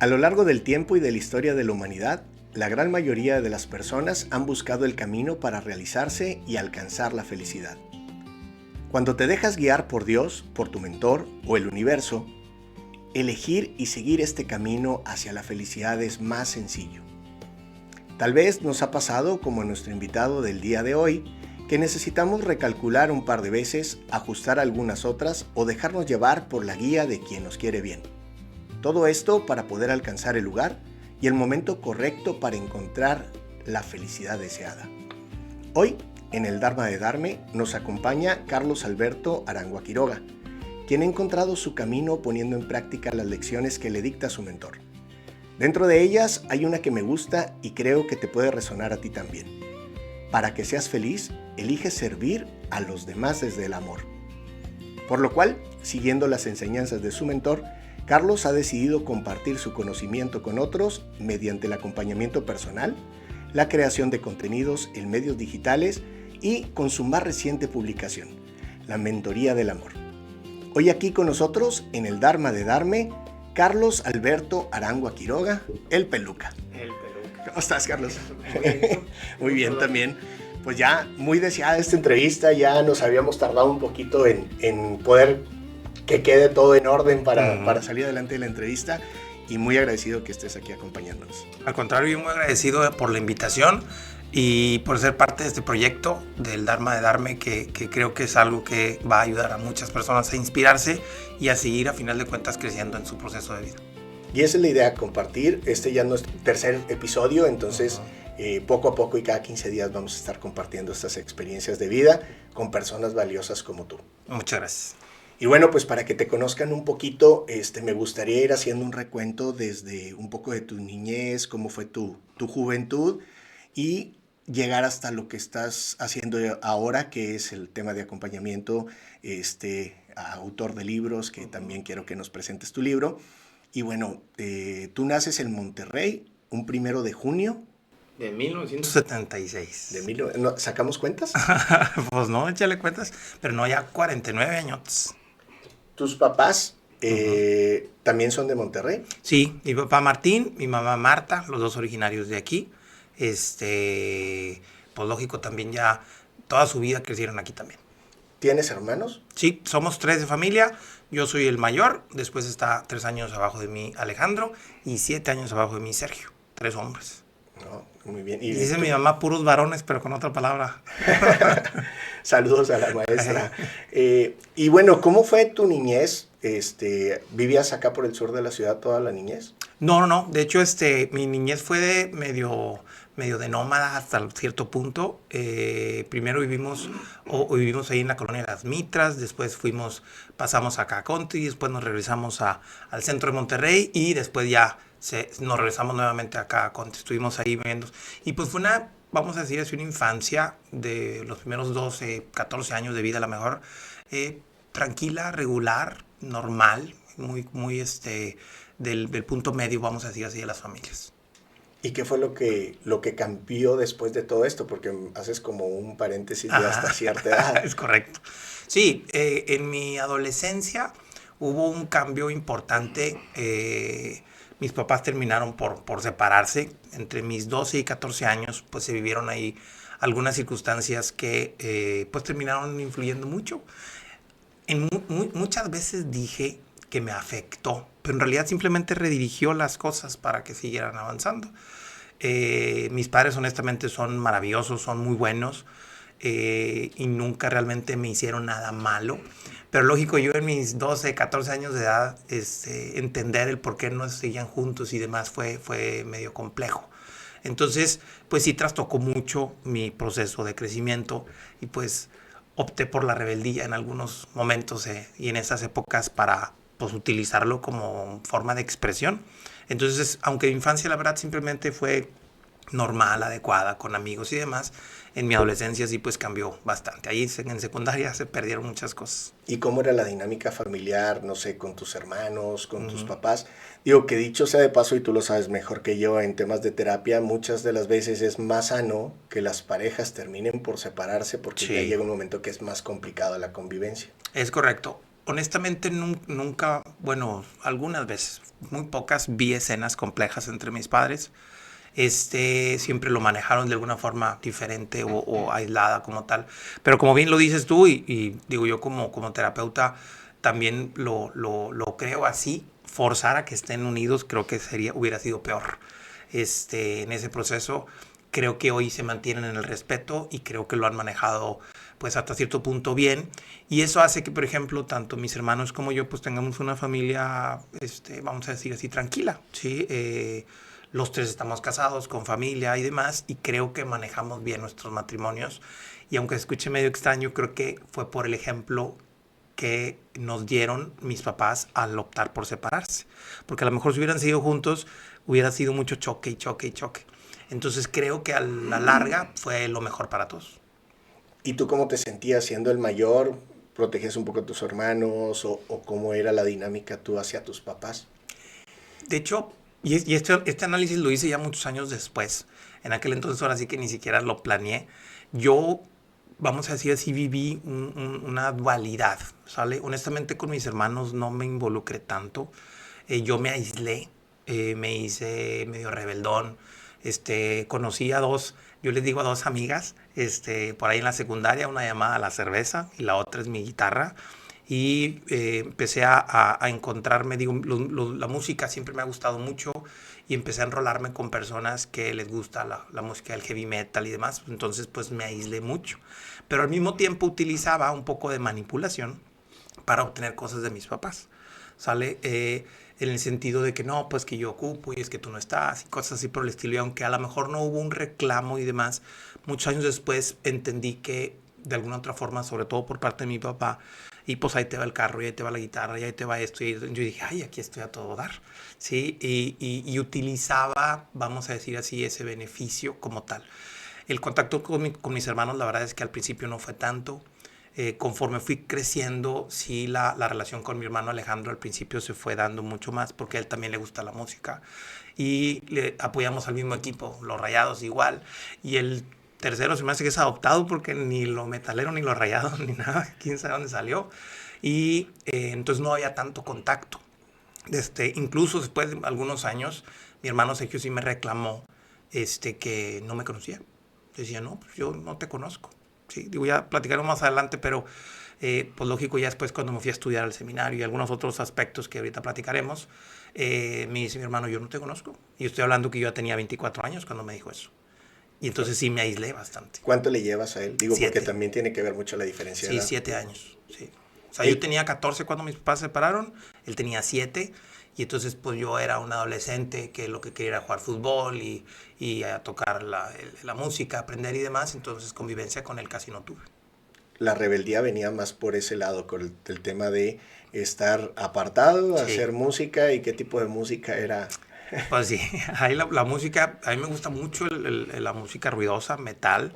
A lo largo del tiempo y de la historia de la humanidad, la gran mayoría de las personas han buscado el camino para realizarse y alcanzar la felicidad. Cuando te dejas guiar por Dios, por tu mentor o el universo, elegir y seguir este camino hacia la felicidad es más sencillo. Tal vez nos ha pasado, como a nuestro invitado del día de hoy, que necesitamos recalcular un par de veces, ajustar algunas otras o dejarnos llevar por la guía de quien nos quiere bien. Todo esto para poder alcanzar el lugar y el momento correcto para encontrar la felicidad deseada. Hoy, en el Dharma de Darme, nos acompaña Carlos Alberto Arangua Quiroga, quien ha encontrado su camino poniendo en práctica las lecciones que le dicta su mentor. Dentro de ellas hay una que me gusta y creo que te puede resonar a ti también. Para que seas feliz, elige servir a los demás desde el amor. Por lo cual, siguiendo las enseñanzas de su mentor, Carlos ha decidido compartir su conocimiento con otros mediante el acompañamiento personal, la creación de contenidos en medios digitales y con su más reciente publicación, la Mentoría del Amor. Hoy aquí con nosotros, en el Dharma de Darme, Carlos Alberto Arangua Quiroga, el Peluca. El Peluca. ¿Cómo estás, Carlos? Muy bien. Muy bien también. Pues ya muy deseada esta entrevista, ya nos habíamos tardado un poquito en poder que quede todo en orden para salir adelante de la entrevista, y muy agradecido que estés aquí acompañándonos. Al contrario, yo muy agradecido por la invitación y por ser parte de este proyecto del Dharma de Darme, que creo que es algo que va a ayudar a muchas personas a inspirarse y a seguir, a final de cuentas, creciendo en su proceso de vida. Y esa es la idea, compartir. Este ya es nuestro tercer episodio, entonces poco a poco y cada 15 días vamos a estar compartiendo estas experiencias de vida con personas valiosas como tú. Muchas gracias. Y bueno, pues para que te conozcan un poquito, me gustaría ir haciendo un recuento desde un poco de tu niñez, cómo fue tu juventud, y llegar hasta lo que estás haciendo ahora, que es el tema de acompañamiento, autor de libros, que también quiero que nos presentes tu libro. Y bueno, tú naces en Monterrey, un 1 de junio. De 1976. ¿Sacamos cuentas? Pues no, échale cuentas, pero no, ya 49 años. ¿Tus papás también son de Monterrey? Sí, mi papá Martín, mi mamá Marta, los dos originarios de aquí. Pues lógico, también ya toda su vida crecieron aquí también. ¿Tienes hermanos? Sí, somos 3 de familia. Yo soy el mayor, después está 3 años abajo de mí Alejandro y 7 años abajo de mí Sergio. 3 hombres. No, muy bien. Y dice mi mamá puros varones, pero con otra palabra. Saludos a la maestra. Y bueno, ¿cómo fue tu niñez? ¿Vivías acá por el sur de la ciudad toda la niñez? No. De hecho, mi niñez fue de medio de nómada hasta cierto punto. Primero vivimos ahí en la colonia de Las Mitras, después pasamos acá a Country, después nos regresamos al centro de Monterrey y después ya nos regresamos nuevamente acá a Country. Estuvimos ahí viviendo. Y pues fue vamos a decir así, una infancia de los primeros 12, 14 años de vida a lo mejor, tranquila, regular, normal, muy del punto medio, vamos a decir así, de las familias. ¿Y qué fue lo que cambió después de todo esto? Porque haces como un paréntesis de hasta cierta edad. Es correcto. Sí, en mi adolescencia hubo un cambio importante. Mis papás terminaron por separarse. Entre mis 12 y 14 años, pues se vivieron ahí algunas circunstancias que pues terminaron influyendo mucho. Muchas veces dije que me afectó, pero en realidad simplemente redirigió las cosas para que siguieran avanzando. Mis padres honestamente son maravillosos, son muy buenos y nunca realmente me hicieron nada malo. Pero lógico, yo en mis 12, 14 años de edad, entender el por qué no seguían juntos y demás fue medio complejo. Entonces, pues sí trastocó mucho mi proceso de crecimiento y pues opté por la rebeldía en algunos momentos y en esas épocas para pues utilizarlo como forma de expresión. Entonces, aunque mi infancia la verdad simplemente fue normal, adecuada, con amigos y demás, en mi adolescencia sí pues cambió bastante. Ahí en secundaria se perdieron muchas cosas. ¿Y cómo era la dinámica familiar, no sé, con tus hermanos, con tus papás? Digo, que dicho sea de paso, y tú lo sabes mejor que yo, en temas de terapia, muchas de las veces es más sano que las parejas terminen por separarse porque ya llega un momento que es más complicado la convivencia. Es correcto. honestamente nunca, bueno, algunas veces, muy pocas, vi escenas complejas entre mis padres. Siempre lo manejaron de alguna forma diferente o aislada como tal. Pero como bien lo dices tú, y digo yo como terapeuta, también lo creo así. Forzar a que estén unidos creo que hubiera sido peor. En ese proceso creo que hoy se mantienen en el respeto y creo que lo han manejado pues hasta cierto punto bien, y eso hace que, por ejemplo, tanto mis hermanos como yo pues tengamos una familia, vamos a decir así, tranquila, ¿sí? Los tres estamos casados, con familia y demás, y creo que manejamos bien nuestros matrimonios, y aunque escuche medio extraño, creo que fue por el ejemplo que nos dieron mis papás al optar por separarse, porque a lo mejor si hubieran sido juntos, hubiera sido mucho choque y choque y choque. Entonces creo que a la larga fue lo mejor para todos. ¿Y tú cómo te sentías siendo el mayor? ¿Protegías un poco a tus hermanos o cómo era la dinámica tú hacia tus papás? De hecho, este análisis lo hice ya muchos años después. En aquel entonces ahora sí que ni siquiera lo planeé. Yo, vamos a decir así, viví una dualidad, ¿sale? Honestamente con mis hermanos no me involucré tanto. Yo me aislé, me hice medio rebeldón. Conocí a dos, yo les digo a dos amigas, por ahí en la secundaria, una llamada a la cerveza y la otra es mi guitarra. Y empecé a encontrarme, digo, la música siempre me ha gustado mucho, y empecé a enrolarme con personas que les gusta la música del heavy metal y demás. Entonces pues me aislé mucho, pero al mismo tiempo utilizaba un poco de manipulación para obtener cosas de mis papás, ¿sale? En el sentido de que no, pues que yo ocupo y es que tú no estás y cosas así por el estilo. Y aunque a lo mejor no hubo un reclamo y demás, muchos años después entendí que de alguna otra forma, sobre todo por parte de mi papá, y pues ahí te va el carro, y ahí te va la guitarra, y ahí te va esto, y yo dije, ay, aquí estoy a todo dar, ¿sí? Y utilizaba, vamos a decir así, ese beneficio como tal. El contacto con mis hermanos, la verdad es que al principio no fue tanto. Conforme fui creciendo, sí, la relación con mi hermano Alejandro al principio se fue dando mucho más porque a él también le gusta la música, y le apoyamos al mismo equipo, los Rayados igual, y el tercero se me hace que es adoptado porque ni lo metalero ni los Rayados ni nada, quién sabe dónde salió, y entonces no había tanto contacto. Incluso después de algunos años, mi hermano Sergio sí me reclamó que no me conocía. Decía, no, pues yo no te conozco. Sí, digo, ya platicaremos más adelante, pero pues lógico, ya después cuando me fui a estudiar al seminario y algunos otros aspectos que ahorita platicaremos, me dice mi hermano, yo no te conozco. Y estoy hablando que yo ya tenía 24 años cuando me dijo eso. Y entonces sí me aislé bastante. ¿Cuánto le llevas a él? Digo, porque 7. también tiene que ver mucho la diferencia de Sí, edad. 7 años. Sí. O sea, yo Ey, tenía 14 cuando mis papás se separaron, él tenía 7, y entonces pues yo era un adolescente que lo que quería era jugar fútbol y a tocar la música, aprender y demás, entonces convivencia con él casi no tuve. la rebeldía venía más por ese lado, con el tema de estar apartado, Sí, hacer música y qué tipo de música era. pues sí, ahí la música, a mí me gusta mucho la música ruidosa, metal.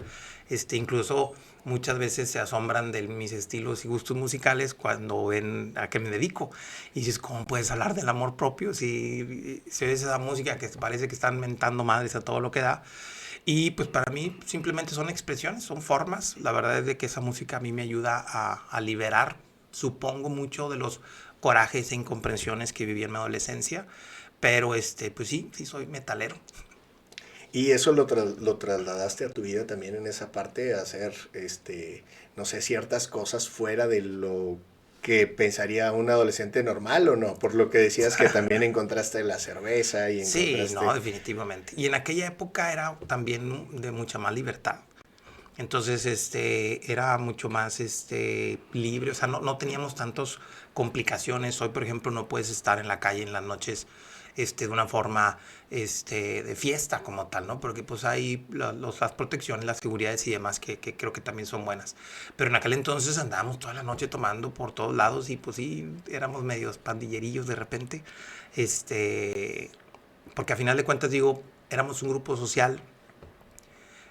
Incluso muchas veces se asombran de mis estilos y gustos musicales cuando ven a qué me dedico. Y dices, ¿cómo puedes hablar del amor propio si se oye esa música que parece que están mentando madres a todo lo que da? Y pues para mí simplemente son expresiones, son formas. La verdad es de que esa música a mí me ayuda a liberar, supongo, mucho de los corajes e incomprensiones que viví en mi adolescencia. Pero pues sí, sí soy metalero. Y eso lo trasladaste a tu vida también en esa parte, a hacer, no sé, ciertas cosas fuera de lo que pensaría un adolescente normal o no, por lo que decías que también encontraste la cerveza y Sí, no, encontraste. definitivamente. Y en aquella época era también de mucha más libertad. Entonces, era mucho más, libre, o sea, no teníamos tantas complicaciones. Hoy, por ejemplo, no puedes estar en la calle en las noches, de una forma, de fiesta como tal, ¿no? Porque pues hay las protecciones, las seguridades y demás que creo que también son buenas. Pero en aquel entonces andábamos toda la noche tomando por todos lados y pues sí, éramos medios pandillerillos de repente, porque a final de cuentas, digo, éramos un grupo social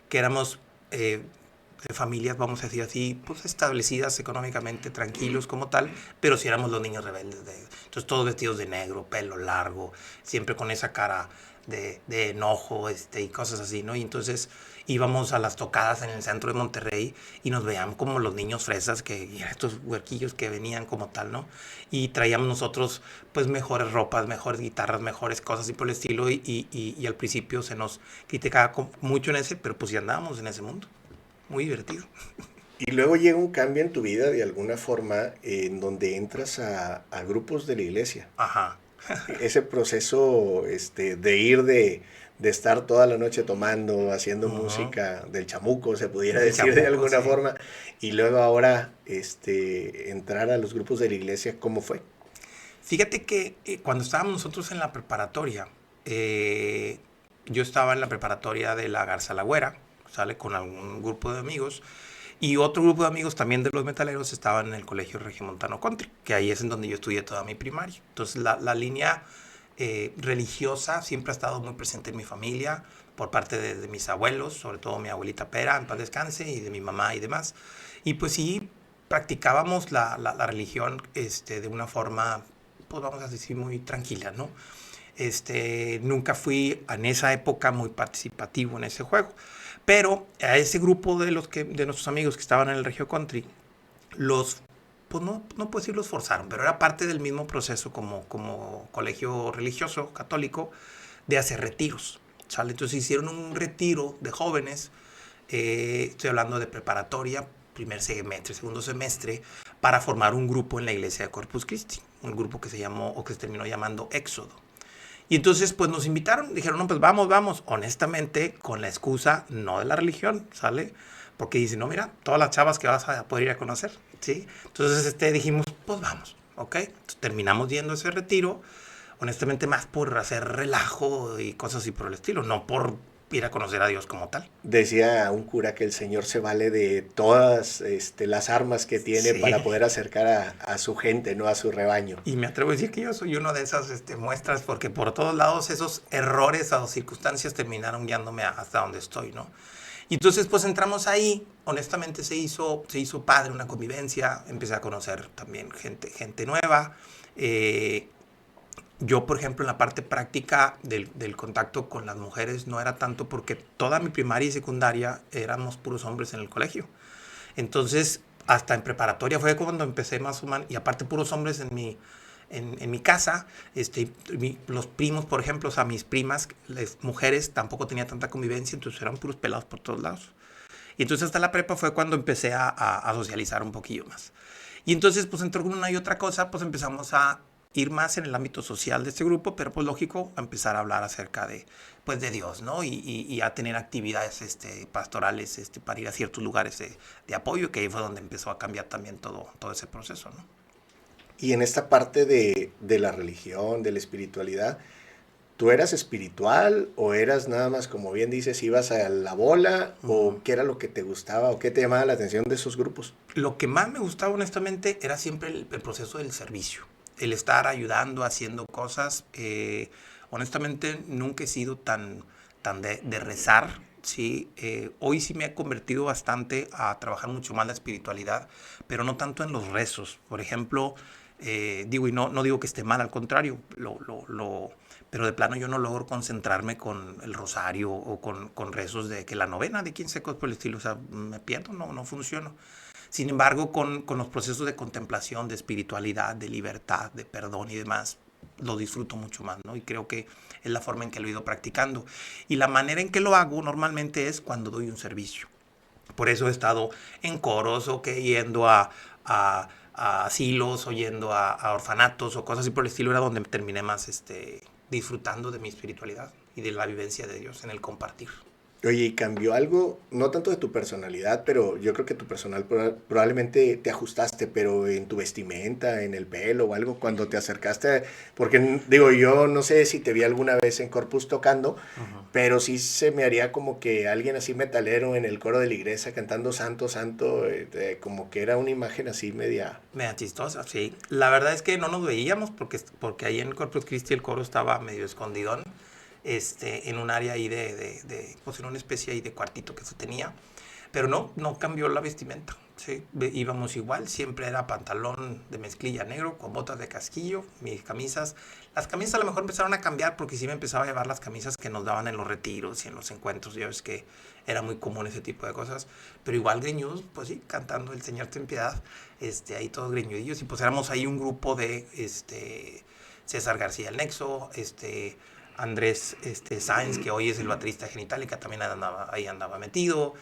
que éramos de familias, vamos a decir así, pues establecidas económicamente, tranquilos como tal, pero si éramos los niños rebeldes. Entonces todos vestidos de negro, pelo largo, siempre con esa cara de enojo, y cosas así, ¿no? Y entonces, íbamos a las tocadas en el centro de Monterrey y nos veían como los niños fresas, y estos huerquillos que venían como tal, ¿no? Y traíamos nosotros pues mejores ropas, mejores guitarras, mejores cosas y por el estilo y al principio se nos criticaba mucho en ese, pero pues ya andábamos en ese mundo. Muy divertido. Y luego llega un cambio en tu vida de alguna forma en donde entras a grupos de la iglesia. Ajá. Ese proceso de ir de estar toda la noche tomando, haciendo Ujú. música del chamuco, se pudiera El decir de chamuco, alguna sí. forma, y luego ahora entrar a los grupos de la iglesia, ¿cómo fue? Fíjate que cuando estábamos nosotros en la preparatoria, yo estaba en la preparatoria de la Garza Lagüera, sale con algún grupo de amigos, y otro grupo de amigos también de los metaleros estaban en el Colegio Regiomontano Country, que ahí es en donde yo estudié toda mi primaria. Entonces la línea religiosa siempre ha estado muy presente en mi familia, por parte de mis abuelos, sobre todo mi abuelita Pera, en paz descanse, y de mi mamá y demás. Y pues sí, practicábamos la religión de una forma, pues vamos a decir, muy tranquila, ¿no? Nunca fui en esa época muy participativo en ese juego. Pero a ese grupo de nuestros amigos que estaban en el Regio Country, los, pues no puedo decir los forzaron, pero era parte del mismo proceso como colegio religioso católico de hacer retiros. ¿Sale? Entonces hicieron un retiro de jóvenes, estoy hablando de preparatoria, primer semestre, segundo semestre, para formar un grupo en la iglesia de Corpus Christi, un grupo que se llamó o que se terminó llamando Éxodo. Y entonces, pues nos invitaron, dijeron, no, pues vamos, vamos, honestamente, con la excusa no de la religión, ¿sale? Porque dicen, no, mira, todas las chavas que vas a poder ir a conocer, ¿sí? Entonces, dijimos, pues vamos, ¿ok? Entonces, terminamos yendo a ese retiro, honestamente, más por hacer relajo y cosas así por el estilo, no por ir a conocer a Dios como tal. Decía un cura que el Señor se vale de todas las armas que tiene para Sí. poder acercar a su gente, no a su rebaño. Y me atrevo a decir que yo soy uno de esas muestras, porque por todos lados esos errores o circunstancias terminaron guiándome hasta donde estoy, ¿no? Y entonces pues entramos ahí, honestamente se hizo padre una convivencia, empecé a conocer también gente nueva. Eh, yo, por ejemplo, en la parte práctica del contacto con las mujeres no era tanto porque toda mi primaria y secundaria éramos puros hombres en el colegio. Entonces, hasta en preparatoria fue cuando empecé más o menos, y aparte puros hombres en mi casa, los primos, por ejemplo, o sea, mis primas, las mujeres, tampoco tenía tanta convivencia, entonces eran puros pelados por todos lados. Y entonces hasta la prepa fue cuando empecé a socializar un poquillo más. Y entonces, pues entre una y otra cosa, pues empezamos a ir más en el ámbito social de este grupo, pero pues lógico, a empezar a hablar acerca de Dios, ¿no? Y a tener actividades pastorales para ir a ciertos lugares de apoyo, que ahí fue donde empezó a cambiar también todo ese proceso, ¿no? Y en esta parte de la religión, de la espiritualidad, ¿tú eras espiritual o eras nada más, como bien dices, ibas a la bola o Uh-huh. qué era lo que te gustaba o qué te llamaba la atención de esos grupos? Lo que más me gustaba honestamente era siempre el proceso del servicio, el estar ayudando, haciendo cosas. Honestamente nunca he sido tan de rezar, ¿sí? Hoy sí me he convertido bastante a trabajar mucho más la espiritualidad, pero no tanto en los rezos. Por ejemplo, digo, y no digo que esté mal, al contrario, pero de plano yo no logro concentrarme con el rosario o con rezos de que la novena de 15 cosas por el estilo, o sea, me pierdo, no funciona. Sin embargo, con los procesos de contemplación, de espiritualidad, de libertad, de perdón y demás, lo disfruto mucho más, ¿no? Y creo que es la forma en que lo he ido practicando. Y la manera en que lo hago normalmente es cuando doy un servicio. Por eso he estado en coros o que yendo a asilos o yendo a orfanatos o cosas así por el estilo, era donde terminé más disfrutando de mi espiritualidad y de la vivencia de Dios en el compartir. Oye, ¿y cambió algo? No tanto de tu personalidad, pero yo creo que tu personal probablemente te ajustaste, pero en tu vestimenta, en el pelo o algo, cuando te acercaste, porque digo, yo no sé si te vi alguna vez en Corpus tocando, Uh-huh. pero sí se me haría como que alguien así metalero en el coro de la iglesia cantando Santo, Santo, como que era una imagen así media. Media chistosa, sí. La verdad es que no nos veíamos porque ahí en Corpus Christi el coro estaba medio escondidón, en un área ahí pues en una especie ahí de cuartito que se tenía. Pero no cambió la vestimenta. Sí, íbamos igual, siempre era pantalón de mezclilla negro con botas de casquillo, mis camisas. Las camisas a lo mejor empezaron a cambiar porque sí me empezaba a llevar las camisas que nos daban en los retiros y en los encuentros. Ya ves que era muy común ese tipo de cosas. Pero igual greñudos, pues sí, cantando El Señor ten piedad, ahí todos greñudillos. Y pues éramos ahí un grupo de César García el Nexo, Andrés Sáenz, que hoy es el baterista de Genitalica, también ahí andaba metido,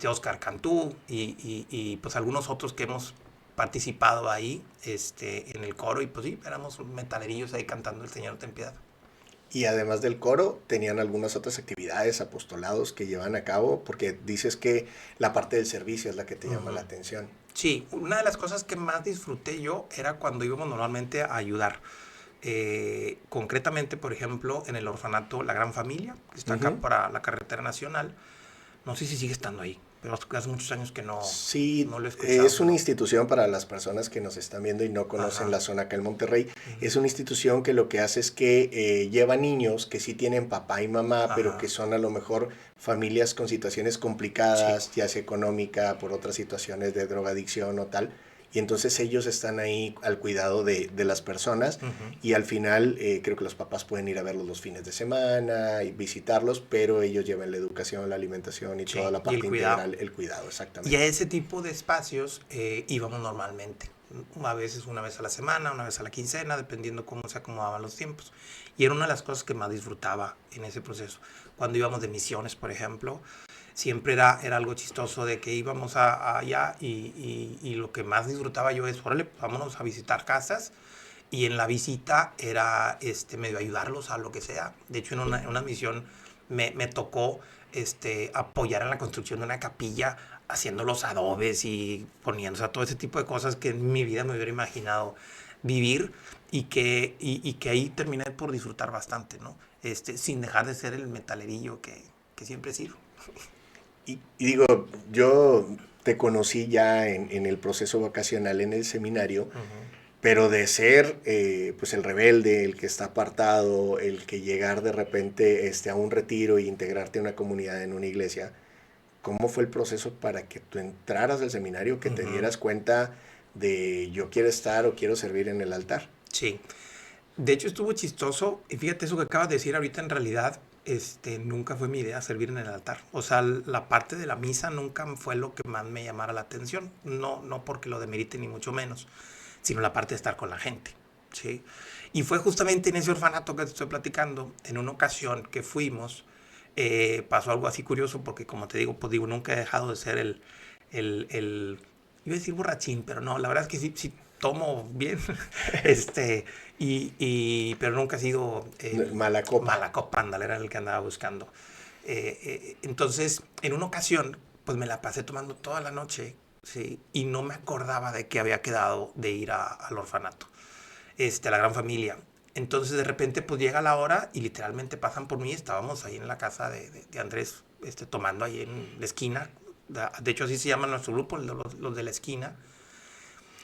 Oscar Cantú y pues algunos otros que hemos participado ahí en el coro y pues sí, éramos metalerillos ahí cantando El Señor ten piedad. Y además del coro, tenían algunas otras actividades, apostolados que llevan a cabo, porque dices que la parte del servicio es la que te llama la atención. Sí, una de las cosas que más disfruté yo era cuando íbamos normalmente a ayudar. Concretamente, por ejemplo, en el orfanato La Gran Familia, que está acá para la carretera nacional. No sé si sigue estando ahí, pero hace muchos años que Sí, no lo he escuchado. es una institución para las personas que nos están viendo y no conocen Ajá. la zona acá en Monterrey. Es una institución que lo que hace es que lleva niños que sí tienen papá y mamá, pero Ajá. que son a lo mejor familias con situaciones Sí. complicadas, ya sea económica, por otras situaciones de drogadicción o tal. Y entonces ellos están ahí al cuidado de las personas Ujú. y al final creo que los papás pueden ir a verlos los fines de semana y visitarlos, pero ellos llevan la educación, la alimentación y toda Sí, la y el parte cuidado. integral, el cuidado, Y a exactamente. ese tipo de espacios íbamos normalmente. A veces una vez a la semana, una vez a la quincena, dependiendo cómo se acomodaban los tiempos. Y era una de las cosas que más disfrutaba en ese proceso. Cuando íbamos de misiones, por ejemplo, siempre era algo chistoso de que íbamos allá y lo que más disfrutaba yo es, órale, vámonos a visitar casas. Y en la visita era medio ayudarlos a lo que sea. De hecho, en una misión me tocó apoyar en la construcción de una capilla, haciendo los adobes y poniendo, o sea, todo ese tipo de cosas que en mi vida me hubiera imaginado vivir y que ahí terminé por disfrutar bastante, ¿no? Sin dejar de ser el metalerillo que siempre he sido. Y digo, yo te conocí ya en el proceso vocacional en el seminario, Ujú. pero de ser pues el rebelde, el que está apartado, el que llegar de repente a un retiro e integrarte a una comunidad en una iglesia, ¿cómo fue el proceso para que tú entraras al seminario, que te Ujú. dieras cuenta de yo quiero estar o quiero servir en el altar? Sí. De hecho, estuvo chistoso. Y fíjate, eso que acabas de decir ahorita, en realidad, nunca fue mi idea servir en el altar. O sea, la parte de la misa nunca fue lo que más me llamara la atención. No, no porque lo demerite ni mucho menos, sino la parte de estar con la gente. ¿Sí? Y fue justamente en ese orfanato que te estoy platicando, en una ocasión que fuimos, pasó algo así curioso, porque como te digo, pues digo, nunca he dejado de ser el iba a decir borrachín, pero no, la verdad es que sí, sí tomo bien, pero nunca he sido Mala copa. mala copa, ándale, era el que andaba buscando. Entonces, en una ocasión, pues me la pasé tomando toda la noche, ¿sí? Y no me acordaba de que había quedado de ir al orfanato, a la gran familia. Entonces, de repente, pues llega la hora y literalmente pasan por mí. Estábamos ahí en la casa de Andrés, tomando ahí en la esquina. De hecho, así se llama nuestro grupo, los de la esquina.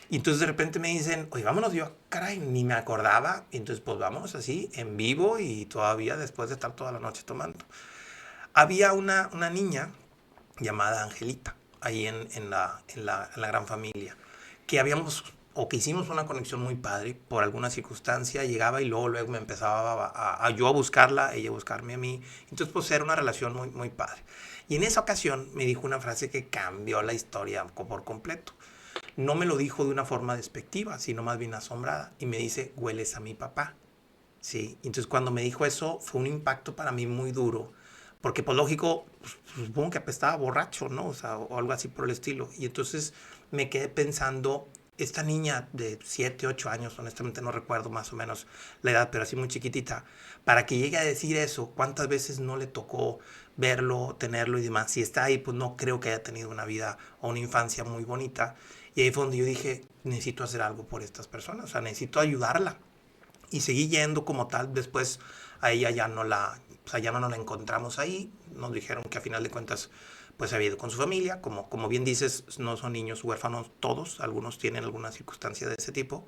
Y entonces de repente me dicen, oye, vámonos. Yo, caray, ni me acordaba. Y entonces, pues vámonos así, en vivo y todavía después de estar toda la noche tomando. Había una niña llamada Angelita, ahí en la gran familia, que habíamos o que hicimos una conexión muy padre por alguna circunstancia, llegaba y luego me empezaba yo a buscarla, ella a buscarme a mí, entonces pues era una relación muy, muy padre. Y en esa ocasión me dijo una frase que cambió la historia por completo. No me lo dijo de una forma despectiva, sino más bien asombrada, y me dice, hueles a mi papá. Sí, entonces cuando me dijo eso fue un impacto para mí muy duro, porque pues lógico, pues, supongo que apestaba borracho, ¿no? O sea, o algo así por el estilo. Y entonces me quedé pensando, esta niña de 7 8 años, honestamente no recuerdo más o menos la edad, pero así muy chiquitita, para que llegue a decir eso, ¿cuántas veces no le tocó verlo, tenerlo y demás? Si está ahí, pues no creo que haya tenido una vida o una infancia muy bonita. Y ahí fue donde yo dije, necesito hacer algo por estas personas, o sea, necesito ayudarla. Y seguí yendo como tal. Después a ella ya no la, o sea, ya no nos la encontramos ahí. Nos dijeron que a final de cuentas pues había ido con su familia. Como bien dices, no son niños huérfanos todos, algunos tienen alguna circunstancia de ese tipo.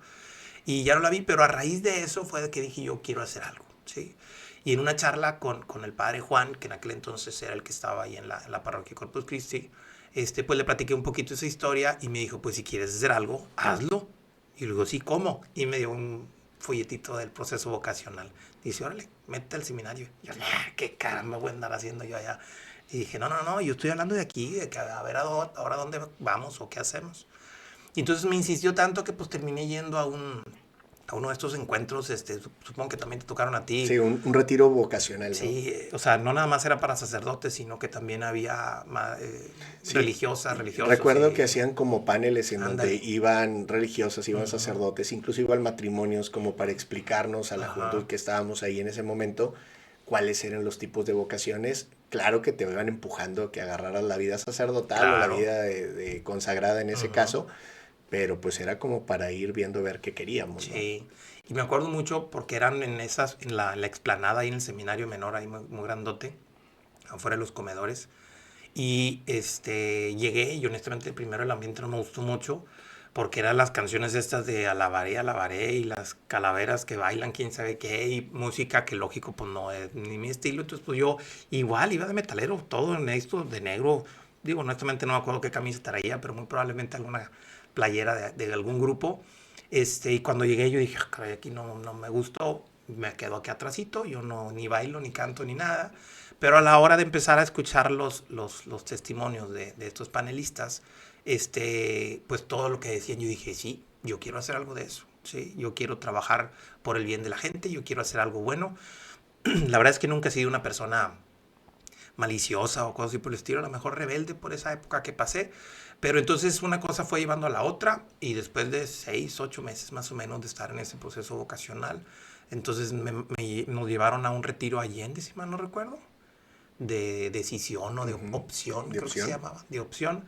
Y ya no la vi, pero a raíz de eso fue de que dije yo quiero hacer algo, ¿sí? Y en una charla con el padre Juan, que en aquel entonces era el que estaba ahí en la parroquia Corpus Christi, Pues le platiqué un poquito esa historia y me dijo, pues si quieres hacer algo, hazlo. Y le digo, sí, ¿cómo? Y me dio un folletito del proceso vocacional. Dice, órale, métete al seminario. Y yo, ¿qué caramba voy a andar haciendo yo allá? Y dije, no, yo estoy hablando de aquí, de que a ver ahora dónde vamos o qué hacemos. Y entonces me insistió tanto que pues terminé yendo a uno de estos encuentros, supongo que también te tocaron a ti. Sí, un retiro vocacional, ¿no? Sí, o sea, no nada más era para sacerdotes, sino que también había Sí. religiosos. Recuerdo que hacían como paneles en donde Ándale. iban religiosas, iban sacerdotes, incluso iban matrimonios como para explicarnos a la Ajá. juventud que estábamos ahí en ese momento cuáles eran los tipos de vocaciones. Claro que te iban empujando a que agarraras la vida sacerdotal o la Claro. vida de consagrada en ese Ujú. caso, pero pues era como para ir viendo a ver qué queríamos, ¿no? Sí. Y me acuerdo mucho porque eran en la explanada ahí en el seminario menor, ahí muy grandote, afuera de los comedores. Y llegué y honestamente primero el ambiente no me gustó mucho porque eran las canciones estas de alabaré y las calaveras que bailan quién sabe qué y música que lógico pues no es ni mi estilo. Entonces pues yo igual iba de metalero, todo en esto de negro. Digo, honestamente no me acuerdo qué camisa traía, pero muy probablemente alguna playera de algún grupo. Y cuando llegué yo dije, caray, aquí no me gustó, me quedo aquí atrásito, yo no ni bailo, ni canto, ni nada. Pero a la hora de empezar a escuchar los testimonios de estos panelistas, pues todo lo que decían, yo dije, sí, yo quiero hacer algo de eso. Sí, yo quiero trabajar por el bien de la gente, yo quiero hacer algo bueno. La verdad es que nunca he sido una persona maliciosa o cosas así por el estilo, a lo mejor rebelde por esa época que pasé. Pero entonces una cosa fue llevando a la otra y después de 6, 8 meses más o menos de estar en ese proceso vocacional, entonces nos llevaron a un retiro Allende, si mal no recuerdo, de decisión o de Ujú. opción, De creo que se opción. llamaba, de opción.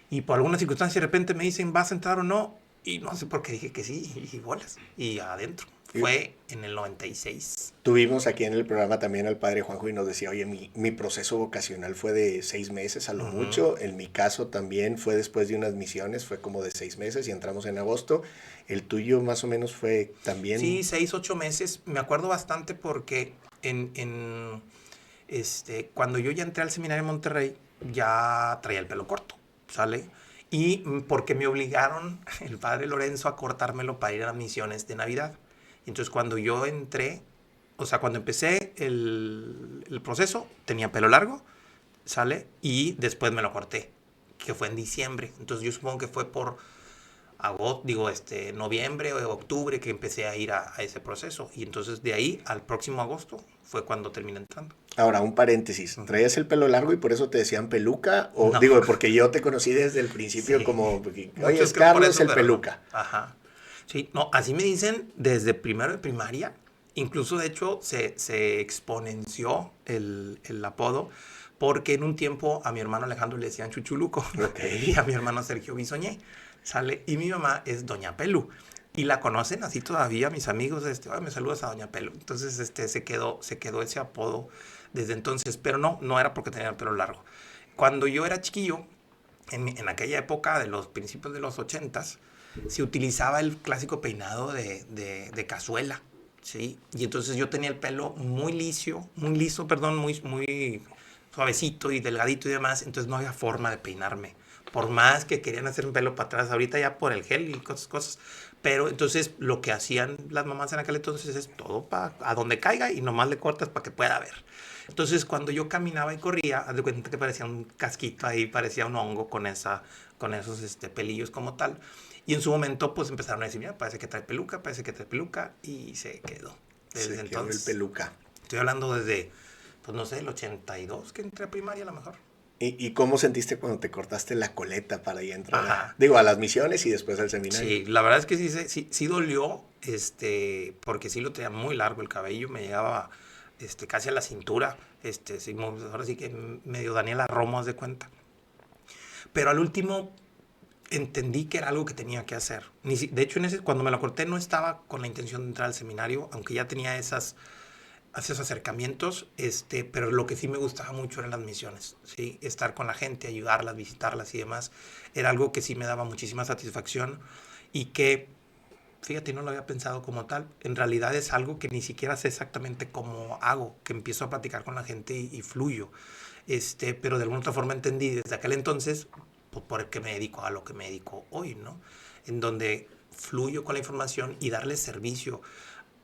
Y por alguna circunstancia de repente me dicen, ¿vas a entrar o no? Y no sé por qué dije que sí, y bolas, y adentro. Y Fue en el 96. tuvimos aquí en el programa también al padre Juanjo y nos decía, oye, mi proceso vocacional fue de 6 meses a lo Ujú. mucho. En mi caso también fue después de unas misiones, fue como de 6 meses y entramos en agosto. El tuyo más o menos fue Sí, también... 6, 8 meses. Me acuerdo bastante porque cuando yo ya entré al seminario en Monterrey, ya traía el pelo corto, ¿sale? Y porque me obligaron el padre Lorenzo a cortármelo para ir a las misiones de Navidad. Entonces cuando yo entré, o sea, cuando empecé el proceso, tenía pelo largo, ¿sale? Y después me lo corté, que fue en diciembre. Entonces yo supongo que fue por agosto, digo, noviembre o octubre que empecé a ir a ese proceso. Y entonces de ahí al próximo agosto fue cuando terminé entrando. Ahora, un paréntesis, Ujú. ¿traías el pelo largo y por eso te decían peluca? O No, digo, porque yo te conocí desde el principio sí. como, oye, Muchos es creen por Carlos eso, el pero no. peluca. Ajá. Sí, no, así me dicen desde primero de primaria. Incluso, de hecho, se exponenció el apodo porque en un tiempo a mi hermano Alejandro le decían Chuchuluco Ok. y a mi hermano Sergio Bisoñé, ¿sale? Y mi mamá es Doña Pelu. Y la conocen así todavía mis amigos, "Ay, me saludas a Doña Pelu". Entonces, se quedó ese apodo desde entonces, pero no era porque tenía el pelo largo. Cuando yo era chiquillo, en aquella época de los principios de los 80s, se utilizaba el clásico peinado de cazuela, ¿sí? Y entonces yo tenía el pelo muy liso, perdón, muy suavecito y delgadito y demás, entonces no había forma de peinarme. Por más que querían hacer un pelo para atrás, ahorita ya por el gel y cosas. Pero entonces lo que hacían las mamás en aquel entonces es todo a donde caiga y nomás le cortas para que pueda ver. Entonces, cuando yo caminaba y corría, haz de cuenta que parecía un casquito ahí, parecía un hongo con esos pelillos como tal. Y en su momento, pues empezaron a decir, mira, parece que trae peluca, y se quedó. Desde Se quedó el entonces, peluca. estoy hablando desde, pues no sé, el 82 que entré a primaria a lo mejor. ¿Y cómo sentiste cuando te cortaste la coleta para ya entrar Ajá. digo, a las misiones y después al seminario? Sí, la verdad es que sí dolió, porque sí lo tenía muy largo el cabello, me llegaba, casi a la cintura, sí, ahora sí que medio Daniela Romo, haz de cuenta. Pero al último entendí que era algo que tenía que hacer. De hecho, cuando me lo corté no estaba con la intención de entrar al seminario, aunque ya tenía esos acercamientos, pero lo que sí me gustaba mucho eran las misiones, ¿sí? Estar con la gente, ayudarlas, visitarlas y demás, era algo que sí me daba muchísima satisfacción y que fíjate, no lo había pensado como tal. En realidad es algo que ni siquiera sé exactamente cómo hago, que empiezo a platicar con la gente y fluyo. Pero de alguna otra forma entendí desde aquel entonces por qué me dedico a lo que me dedico hoy, ¿no? En donde fluyo con la información y darle servicio.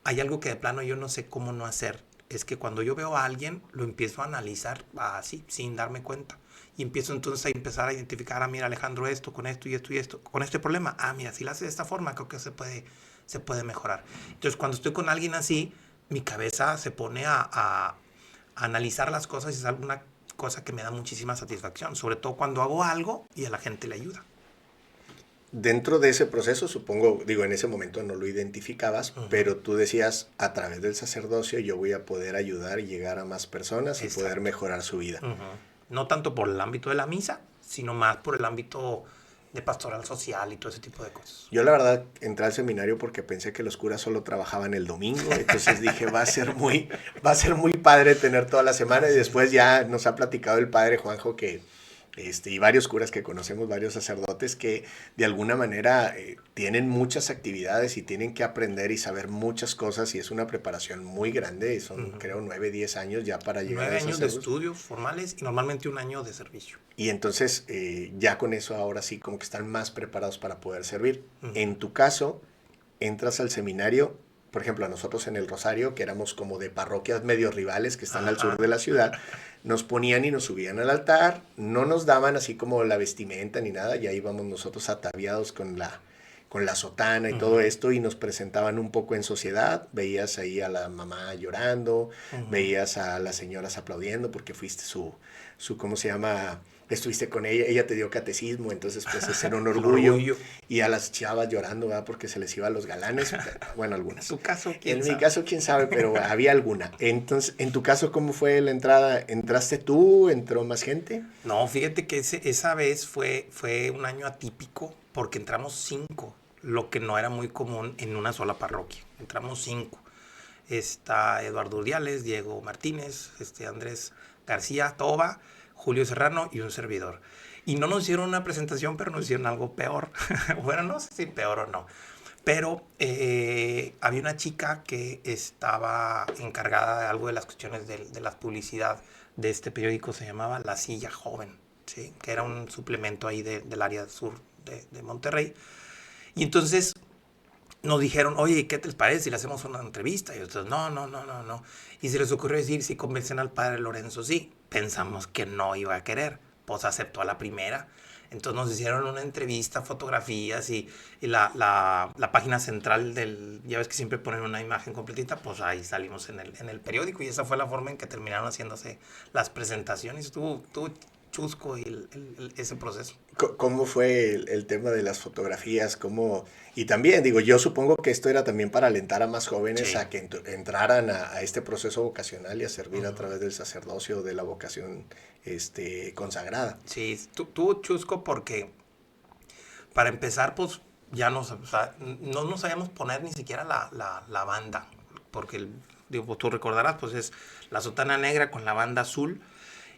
Hay algo que de plano yo no sé cómo no hacer. Es que cuando yo veo a alguien, lo empiezo a analizar así, sin darme cuenta. Y empiezo entonces a empezar a identificar, mira Alejandro, esto, con esto y esto y esto, con este problema. Mira, si lo hace de esta forma, creo que se puede mejorar. Entonces, cuando estoy con alguien así, mi cabeza se pone a analizar las cosas y es alguna cosa que me da muchísima satisfacción, sobre todo cuando hago algo y a la gente le ayuda. Dentro de ese proceso, supongo, digo, en ese momento no lo identificabas, Uh-huh. pero tú decías, a través del sacerdocio yo voy a poder ayudar y llegar a más personas y poder Exacto. mejorar su vida. Uh-huh. No tanto por el ámbito de la misa, sino más por el ámbito de pastoral social y todo ese tipo de cosas. Yo la verdad entré al seminario porque pensé que los curas solo trabajaban el domingo, entonces dije va a ser muy padre tener toda la semana y después ya nos ha platicado el padre Juanjo que y varios curas que conocemos, varios sacerdotes que de alguna manera tienen muchas actividades y tienen que aprender y saber muchas cosas y es una preparación muy grande, son Uh-huh. creo 9, 10 años ya para llegar Nueve a años de sacerdotes. estudios formales y normalmente un año de servicio. Y entonces ya con eso ahora sí como que están más preparados para poder servir. Uh-huh. En tu caso, entras al seminario, por ejemplo, a nosotros en el Rosario, que éramos como de parroquias medio rivales que están al sur Ajá. de la ciudad, nos ponían y nos subían al altar, no nos daban así como la vestimenta ni nada, ya íbamos nosotros ataviados con la sotana y todo Uh-huh. esto y nos presentaban un poco en sociedad, veías ahí a la mamá llorando, Uh-huh. veías a las señoras aplaudiendo porque fuiste ¿cómo se llama? Estuviste con ella te dio catecismo, entonces pues es en un El orgullo orgullo. y a las chavas llorando, ¿verdad? Porque se les iban los galanes, bueno, En algunas. tu caso, quién En mi sabe. caso, quién sabe, pero había alguna. Entonces, en tu caso, ¿cómo fue la entrada? ¿Entraste tú? ¿Entró más gente? No, fíjate que esa vez fue un año atípico porque entramos 5, lo que no era muy común en una sola parroquia. Entramos 5. Está Eduardo Urdiales, Diego Martínez, Andrés García Toba, Julio Serrano y un servidor. Y no nos hicieron una presentación, pero nos hicieron algo peor. Bueno, no sé si peor o no. Pero había una chica que estaba encargada de algo de las cuestiones de la publicidad de este periódico, se llamaba La Silla Joven, ¿sí? Que era un suplemento ahí del área sur de Monterrey. Y entonces nos dijeron, oye, ¿qué te parece si le hacemos una entrevista? Y nosotros, no, no, no, no, no. Y se les ocurrió decir, si convencen al padre Lorenzo, sí. Pensamos que no iba a querer. Pues aceptó a la primera. Entonces nos hicieron una entrevista, fotografías y la página central ya ves que siempre ponen una imagen completita, pues ahí salimos en el periódico y esa fue la forma en que terminaron haciéndose las presentaciones. Estuvo chusco ese proceso. ¿Cómo fue el tema de las fotografías? ¿Cómo? Y también, digo, yo supongo que esto era también para alentar a más jóvenes Sí. a que entraran a este proceso vocacional y a servir a Uh-huh. través del sacerdocio, de la vocación consagrada. Sí, tuvo chusco porque para empezar, pues ya o sea, no nos sabíamos poner ni siquiera la banda, porque digo, pues, tú recordarás, pues es la sotana negra con la banda azul,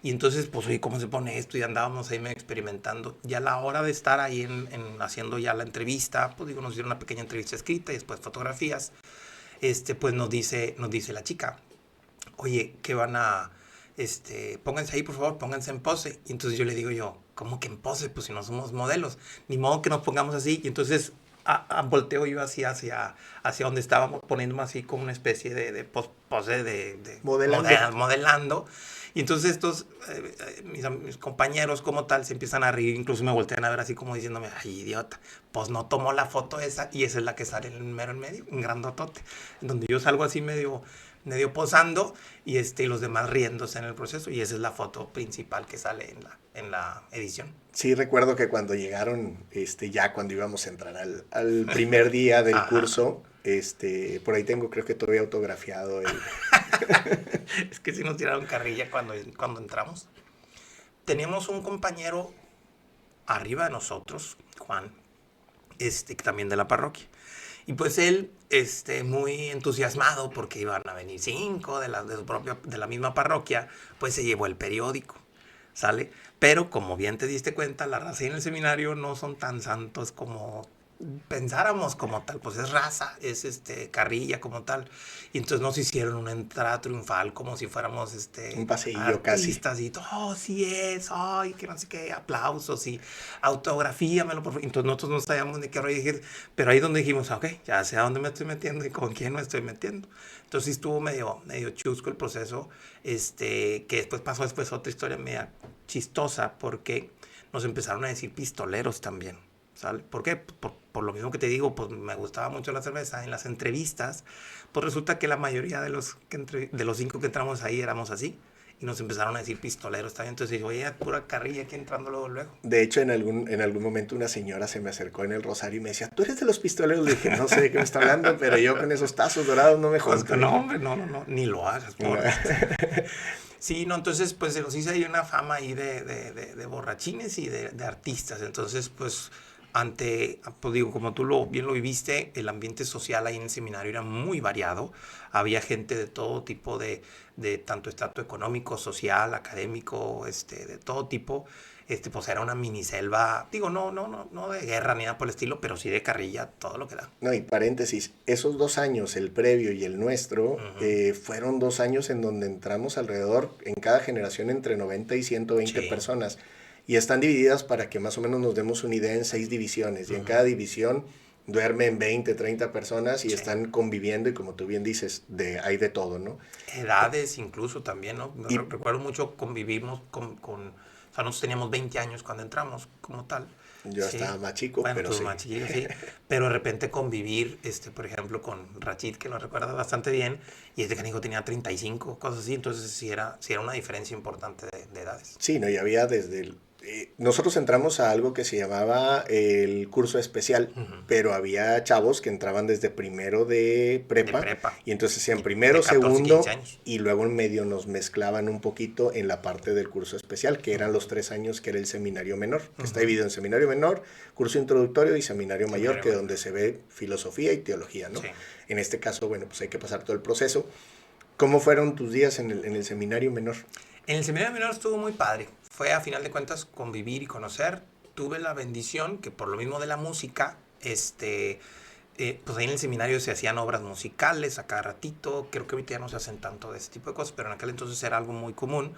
y entonces, pues, oye, ¿cómo se pone esto? Y andábamos ahí medio experimentando. Ya a la hora de estar ahí haciendo ya la entrevista, pues digo, nos dieron una pequeña entrevista escrita y después fotografías, pues nos dice la chica, oye, ¿qué van a, pónganse ahí, por favor, pónganse en pose? Y entonces yo le digo yo, ¿cómo que en pose? Pues si no somos modelos, ni modo que nos pongamos así. Y entonces volteo yo hacia donde estábamos, poniéndome así como una especie de pose Modelando. modelando. Y entonces mis compañeros como tal se empiezan a reír, incluso me voltean a ver así como diciéndome, ay, idiota, pues no tomó la foto esa y esa es la que sale en mero en medio, en grandotote, en donde yo salgo así medio posando y los demás riéndose en el proceso y esa es la foto principal que sale en la edición. Sí, recuerdo que cuando llegaron, ya cuando íbamos a entrar al primer día del Ajá. curso, por ahí tengo creo que todavía autografiado Es que sí nos tiraron carrilla cuando entramos. Teníamos un compañero arriba de nosotros, Juan, también de la parroquia. Y pues él, muy entusiasmado porque iban a venir 5 de la misma parroquia, pues se llevó el periódico, ¿sale? Pero como bien te diste cuenta, la raza en el seminario no son tan santos como pensáramos como tal, pues es raza, es carrilla como tal. Y entonces nos hicieron una entrada triunfal como si fuéramos Un paseillo casi. artistas y todo, oh, sí es, ay, que no sé qué, aplausos y autografíamelo, por favor. Entonces nosotros no sabíamos ni qué rollo decir, pero ahí donde dijimos, ok, ya sé a dónde me estoy metiendo y con quién me estoy metiendo. Entonces sí estuvo medio chusco el proceso, que después pasó otra historia media chistosa porque nos empezaron a decir pistoleros también. ¿Sale? ¿Por qué? Por lo mismo que te digo, pues me gustaba mucho la cerveza. En las entrevistas, pues resulta que la mayoría de los 5 que entramos ahí éramos así. Y nos empezaron a decir pistoleros también. Entonces dije, oye, pura carrilla aquí entrando luego. De hecho, en algún momento una señora se me acercó en el Rosario y me decía, ¿tú eres de los pistoleros? Le dije, no sé de qué me está hablando, pero yo con esos tazos dorados no me Pues junto. no, hombre, no, ni lo hagas, No. por Sí, no, entonces pues se nos hizo ahí una fama ahí de borrachines y de artistas. Entonces, pues pues digo, como tú bien lo viviste, el ambiente social ahí en el seminario era muy variado. Había gente de todo tipo de tanto estrato económico, social, académico, de todo tipo. Pues era una miniselva, digo, no de guerra ni nada por el estilo, pero sí de carrilla, todo lo que da. No, y paréntesis, esos 2 años, el previo y el nuestro, Ujú. fueron 2 años en donde entramos alrededor, en cada generación, entre 90 y 120 Sí. personas. Y están divididas para que más o menos nos demos una idea en 6 divisiones. Y en Ujú. cada división duermen 20, 30 personas y Sí. están conviviendo y como tú bien dices, hay de todo, ¿no? Edades incluso también, ¿no? Y Recuerdo mucho convivimos o sea, nosotros teníamos 20 años cuando entramos como tal, yo estaba sí. más chico, Bueno, pero tú sí. más chiquillo, sí. Pero de repente convivir, por ejemplo, con Rachid, que lo recuerda bastante bien, y este canijo tenía 35 cosas así, entonces sí era una diferencia importante de edades. Sí, no, y había nosotros entramos a algo que se llamaba el curso especial, Ujú. pero había chavos que entraban desde primero de De prepa, prepa, y entonces hacían de primero, 14 15 segundo, años. y luego en medio nos mezclaban un poquito en la parte del curso especial, que eran los 3 años que era el seminario menor, que está Ujú. dividido en seminario menor, curso introductorio y seminario mayor, Seminario que es mayor. donde se ve filosofía y teología, ¿no? Sí. En este caso, bueno, pues hay que pasar todo el proceso. ¿Cómo fueron tus días en el seminario menor? En el seminario menor estuvo muy padre. Fue a final de cuentas convivir y conocer. Tuve la bendición que por lo mismo de la música, pues ahí en el seminario se hacían obras musicales a cada ratito. Creo que ahorita ya no se hacen tanto de ese tipo de cosas, pero en aquel entonces era algo muy común.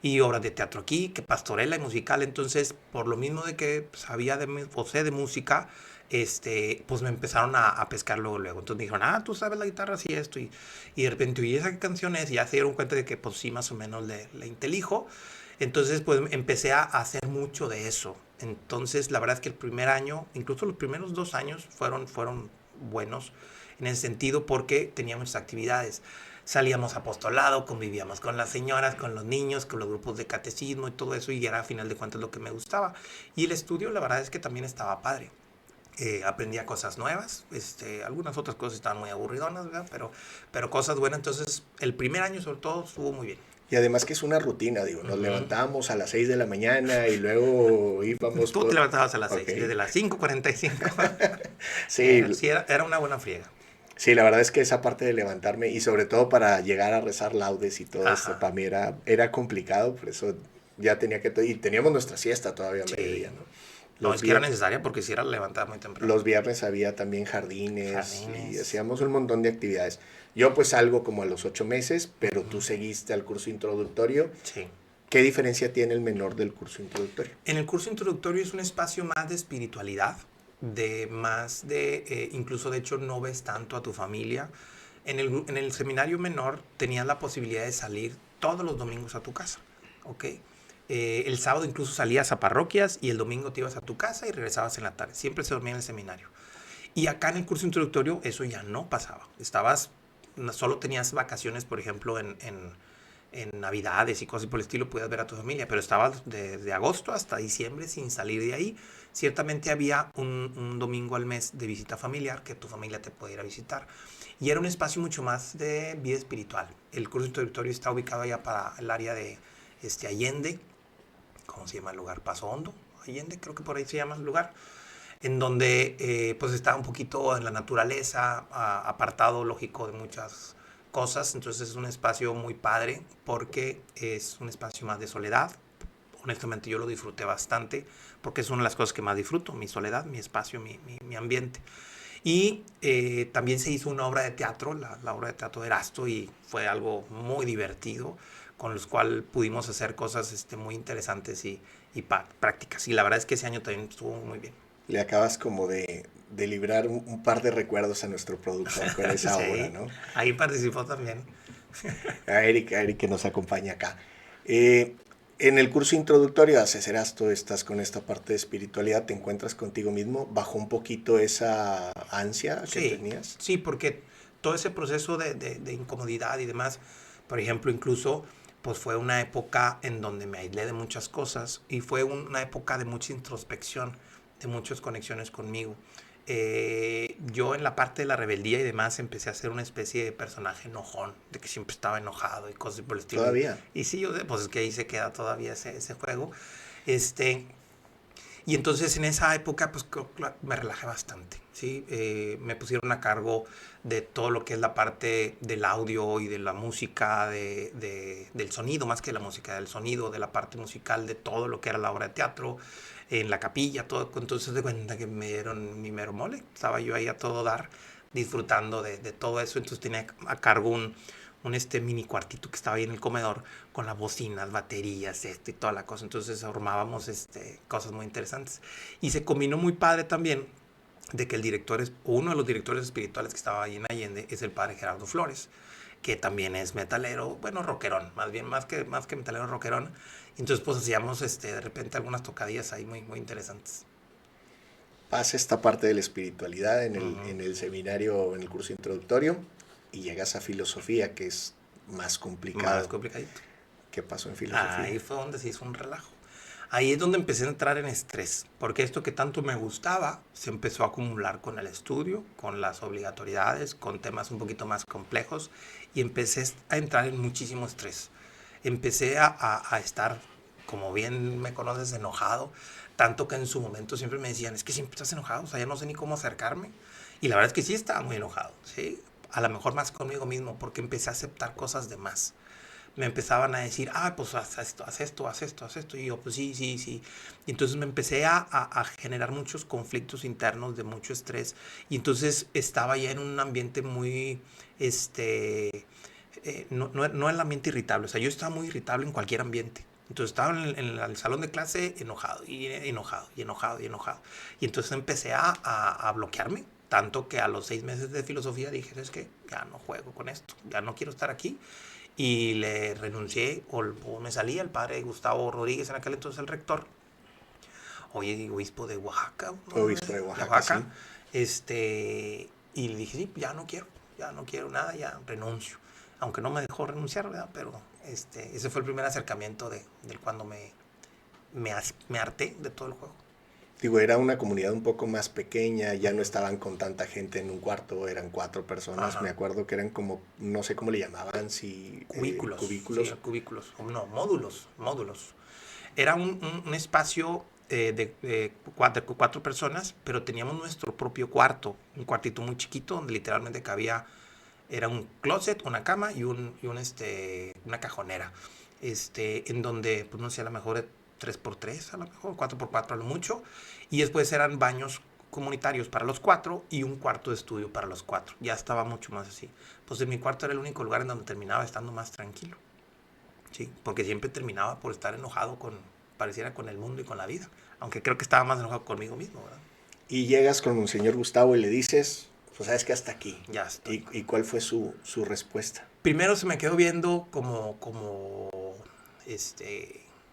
Y obras de teatro aquí, que pastorela y musical. Entonces, por lo mismo de que sabía o sé de música, pues me empezaron a pescar luego. Entonces me dijeron, tú sabes la guitarra, sí, esto. Y de repente, oí esa canción es, y ya se dieron cuenta de que, pues sí, más o menos le intelijo. Entonces, pues empecé a hacer mucho de eso. Entonces, la verdad es que el primer año, incluso los primeros 2 años, fueron buenos en ese sentido porque teníamos actividades. Salíamos a apostolado, convivíamos con las señoras, con los niños, con los grupos de catecismo y todo eso, y era a final de cuentas lo que me gustaba. Y el estudio, la verdad es que también estaba padre. Aprendía cosas nuevas, algunas otras cosas estaban muy aburridonas, ¿verdad? Pero cosas buenas. Entonces, el primer año sobre todo estuvo muy bien. Y además que es una rutina, digo, nos Ujú. levantábamos a las 6 de la mañana y luego íbamos Tú te levantabas a las Ok. 6 desde las 5:45. Sí, Sí, era una buena friega. sí, la verdad es que esa parte de levantarme y sobre todo para llegar a rezar laudes y todo esto, Ajá, para mí era complicado, por eso ya tenía que... Y teníamos nuestra siesta todavía a sí. mediodía, ¿no? No, Los, es que era vier- necesaria porque si era levantada muy temprano. los viernes había también jardines y Jardines. hacíamos un montón de actividades. Yo pues salgo como a los 8 meses, pero tú Ujú. seguiste al curso introductorio. Sí. ¿Qué diferencia tiene el menor del curso introductorio? En el curso introductorio es un espacio más de espiritualidad, incluso de hecho no ves tanto a tu familia. En el seminario menor tenías la posibilidad de salir todos los domingos a tu casa, ¿ok? El sábado incluso salías a parroquias y el domingo te ibas a tu casa y regresabas en la tarde. Siempre se dormía en el seminario. Y acá en el curso introductorio eso ya no pasaba. Solo tenías vacaciones, por ejemplo, en Navidades y cosas por el estilo, podías ver a tu familia, pero estabas desde agosto hasta diciembre sin salir de ahí. Ciertamente había un domingo al mes de visita familiar que tu familia te podía ir a visitar. Y era un espacio mucho más de vida espiritual. El curso introductorio está ubicado allá para el área de Allende, ¿cómo se llama el lugar? Paso Hondo, Allende, creo que por ahí se llama el lugar, en donde pues está un poquito en la naturaleza, apartado lógico de muchas cosas. Entonces es un espacio muy padre porque es un espacio más de soledad, honestamente yo lo disfruté bastante, porque es una de las cosas que más disfruto, mi soledad, mi espacio, mi ambiente. Y también se hizo una obra de teatro, la obra de teatro de Erasto, y fue algo muy divertido, con los cuales pudimos hacer cosas muy interesantes y prácticas. Y la verdad es que ese año también estuvo muy bien. Le acabas como de librar un par de recuerdos a nuestro productor con esa obra, Sí, ¿no? ahí participó también. A Eric que nos acompaña acá. Eh, en el curso introductorio a Ceserasto estás con esta parte de espiritualidad, te encuentras contigo mismo, bajó un poquito esa ansia que Sí, tenías. sí, porque todo ese proceso de incomodidad y demás, por ejemplo, incluso, pues fue una época en donde me aislé de muchas cosas y fue una época de mucha introspección, de muchas conexiones conmigo. Yo en la parte de la rebeldía y demás empecé a ser una especie de personaje enojón, de que siempre estaba enojado y cosas por el estilo. Todavía. Y sí, yo sé, pues es que ahí se queda todavía ese juego. Este, y entonces en esa época pues me relajé bastante, ¿sí? Me pusieron a cargo de todo lo que es la parte del audio y de la música, del sonido, más que la música, del sonido, de la parte musical, de todo lo que era la obra de teatro, en la capilla, todo. Entonces de cuenta que me dieron mi mero mole, estaba yo ahí a todo dar, disfrutando de todo eso, entonces tenía a cargo un mini cuartito que estaba ahí en el comedor con las bocinas, baterías, y toda la cosa. Entonces armábamos cosas muy interesantes. Y se combinó muy padre también de que el director es uno de los directores espirituales que estaba ahí en Allende es el padre Gerardo Flores, que también es metalero, bueno, rockerón, más bien más que metalero, rockerón. Entonces pues hacíamos de repente algunas tocadillas ahí muy interesantes. Pasa esta parte de la espiritualidad Uh-huh. en el seminario, en el curso introductorio, y llegas a filosofía, que es más Más complicado. complicadito. ¿Qué pasó en Ahí filosofía? fue donde se hizo un relajo. Ahí es donde empecé a entrar en estrés, porque esto que tanto me gustaba se empezó a acumular con el estudio, con las obligatoriedades, con temas un poquito más complejos, y empecé a entrar en muchísimo estrés. Empecé a estar, como bien me conoces, enojado, tanto que en su momento siempre me decían, es que siempre estás enojado, o sea, ya no sé ni cómo acercarme. Y la verdad es que sí estaba muy enojado, ¿sí? A lo mejor más conmigo mismo, porque empecé a aceptar cosas de más. Me empezaban a decir, pues haz esto, haz esto, haz esto, haz esto. Y yo, pues sí, sí, sí. Y entonces me empecé a generar muchos conflictos internos, de mucho estrés. Y entonces estaba ya en un ambiente muy, no el ambiente irritable. O sea, yo estaba muy irritable en cualquier ambiente. Entonces estaba en el salón de clase enojado, y enojado, y enojado, y enojado. Y entonces empecé a bloquearme. Tanto que a los 6 meses de filosofía dije, es que ya no juego con esto, ya no quiero estar aquí y le renuncié o me salía el padre Gustavo Rodríguez, en aquel entonces el rector, hoy obispo de Oaxaca, ¿no? Obispo de De Oaxaca, Oaxaca, sí. y le dije, sí, ya no quiero nada, ya renuncio. Aunque no me dejó renunciar, ¿verdad? Pero ese fue el primer acercamiento del cuando me harté de todo el juego. Digo, era una comunidad un poco más pequeña, ya no estaban con tanta gente en un cuarto, eran 4 personas. Me Ajá. acuerdo que eran como, no sé cómo le llamaban, si Cubículos, sí, cubículos. cubículos, no, módulos. Era un espacio de cuatro personas, pero teníamos nuestro propio cuarto, un cuartito muy chiquito donde literalmente cabía, era un closet, una cama una cajonera, en donde, pues no sé, a lo mejor 3x3, a lo mejor 4x4 a lo mucho, y después eran baños comunitarios para los cuatro y un cuarto de estudio para los cuatro. Ya estaba mucho más así. Pues en mi cuarto era el único lugar en donde terminaba estando más tranquilo. Sí, porque siempre terminaba por estar enojado pareciera con el mundo y con la vida. Aunque creo que estaba más enojado conmigo mismo, ¿verdad? Y llegas con Monseñor Gustavo y le dices, pues sabes que hasta aquí. Ya estoy. Y cuál fue su respuesta? Primero se me quedó viendo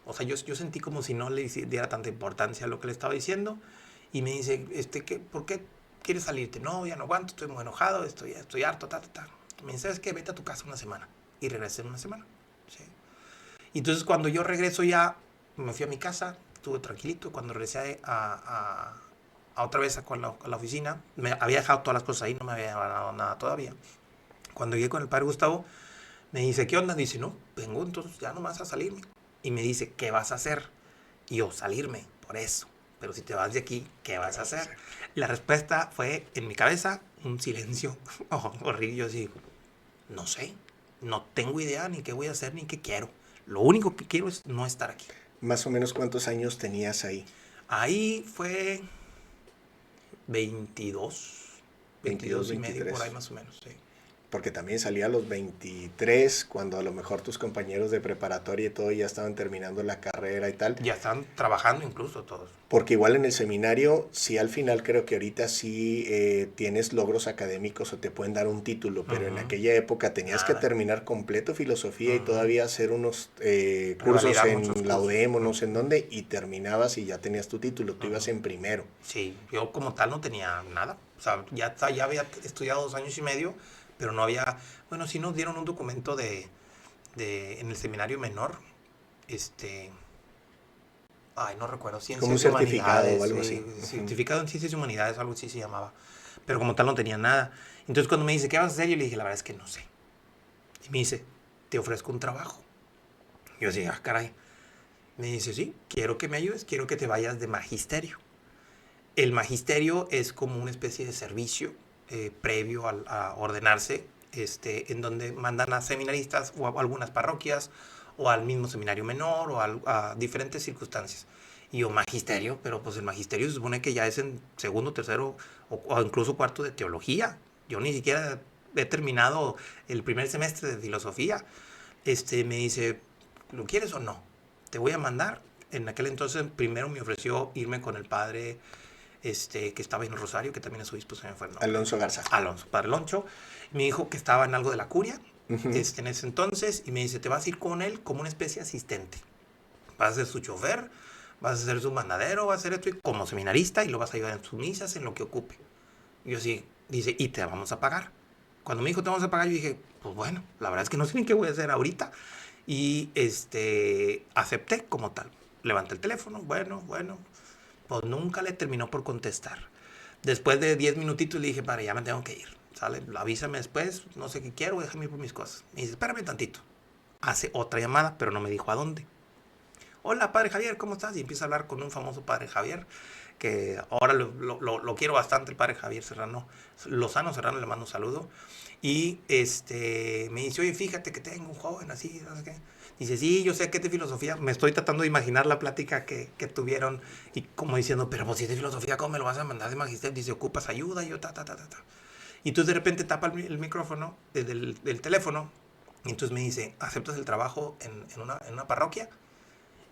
o sea, yo sentí como si no le diera tanta importancia a lo que le estaba diciendo. Y me dice, ¿por qué quieres salirte? No, ya no aguanto, estoy muy enojado, estoy harto, ta, ta, ta. Me dice, ¿sabes qué? Vete a tu casa una semana. Y regresé en una semana. Sí. Y entonces cuando yo regreso ya, me fui a mi casa, estuve tranquilito. Cuando regresé a otra vez a la oficina, me había dejado todas las cosas ahí, no me había dado nada todavía. Cuando llegué con el padre Gustavo, me dice, ¿qué onda? Dice, no, vengo entonces ya nomás a salirme. Y me dice, ¿qué vas a hacer? Y yo, salirme, por eso. Pero si te vas de aquí, ¿qué ¿Qué vas a vas a hacer? hacer? La respuesta fue, en mi cabeza, un silencio horrible. Yo así, no sé, no tengo idea ni qué voy a hacer ni qué quiero. Lo único que quiero es no estar aquí. Más o menos cuántos años tenías ahí. Ahí fue 22, 22, 22 y medio, por ahí 23. más o menos, sí. Porque también salía a los 23, cuando a lo mejor tus compañeros de preparatoria y todo ya estaban terminando la carrera y tal. Ya están trabajando incluso todos. Porque igual en el seminario, sí al final creo que ahorita sí tienes logros académicos o te pueden dar un título, pero en Ujú. aquella época tenías que Nada. terminar completo filosofía y Ujú. todavía hacer unos cursos Revalidar muchos en la cursos. UDEM o no sé en Ujú. dónde y terminabas y ya tenías tu título, tú ibas Ujú. en primero. Sí, yo como tal no tenía nada. O sea, ya había estudiado 2 años y medio, pero no había... Bueno, sí nos dieron un documento en el seminario menor. Este... Ay, no recuerdo. Como un Ciencias y certificado o Humanidades. algo así. Ujú. Certificado en Ciencias y Humanidades, algo así se llamaba. Pero como tal no tenía nada. Entonces cuando me dice, ¿qué vas a hacer? Yo le dije, la verdad es que no sé. Y me dice, te ofrezco un trabajo. Yo decía, ah, caray. Me dice, sí, quiero que me ayudes, quiero que te vayas de magisterio. El magisterio es como una especie de servicio previo a ordenarse, en donde mandan a seminaristas o a algunas parroquias o al mismo seminario menor o a diferentes circunstancias. Y yo, magisterio, pero pues el magisterio se supone que ya es en segundo, tercero o incluso cuarto de teología. Yo ni siquiera he terminado el primer semestre de filosofía. Me dice, ¿lo quieres o no? Te voy a mandar. En aquel entonces primero me ofreció irme con el padre que estaba en el Rosario, que también es obispo, se me fue el nombre. Alonso Garza. Alonso, padre Loncho. Me dijo que estaba en algo de la curia, Ujú. en ese entonces, y me dice, te vas a ir con él como una especie de asistente. Vas a ser su chofer, vas a ser su mandadero, vas a ser esto como seminarista y lo vas a ayudar en sus misas, en lo que ocupe. Y yo sí, dice, y te vamos a pagar. Cuando me dijo, te vamos a pagar, yo dije, pues bueno, la verdad es que no sé ni qué voy a hacer ahorita. Y acepté como tal. Levanté el teléfono, bueno, pues nunca le terminó por contestar. Después de 10 minutitos le dije, para, ya me tengo que ir. ¿Sale? Avísame después, no sé qué quiero, déjame ir por mis cosas. Me dice, espérame tantito. Hace otra llamada, pero no me dijo a dónde. Hola, padre Javier, ¿cómo estás? Y empieza a hablar con un famoso padre Javier, que ahora lo quiero bastante, el padre Javier Serrano, Lozano Serrano, le mando un saludo. Y me dice, oye, fíjate que tengo un joven así, no sé qué. Dice, sí, yo sé que es de filosofía. Me estoy tratando de imaginar la plática que tuvieron y como diciendo, pero pues si es de filosofía, ¿cómo me lo vas a mandar de magisterio? Dice, ¿ocupas ayuda? Y yo, ta. Y entonces de repente tapa el micrófono del teléfono y entonces me dice, ¿aceptas el trabajo en una parroquia?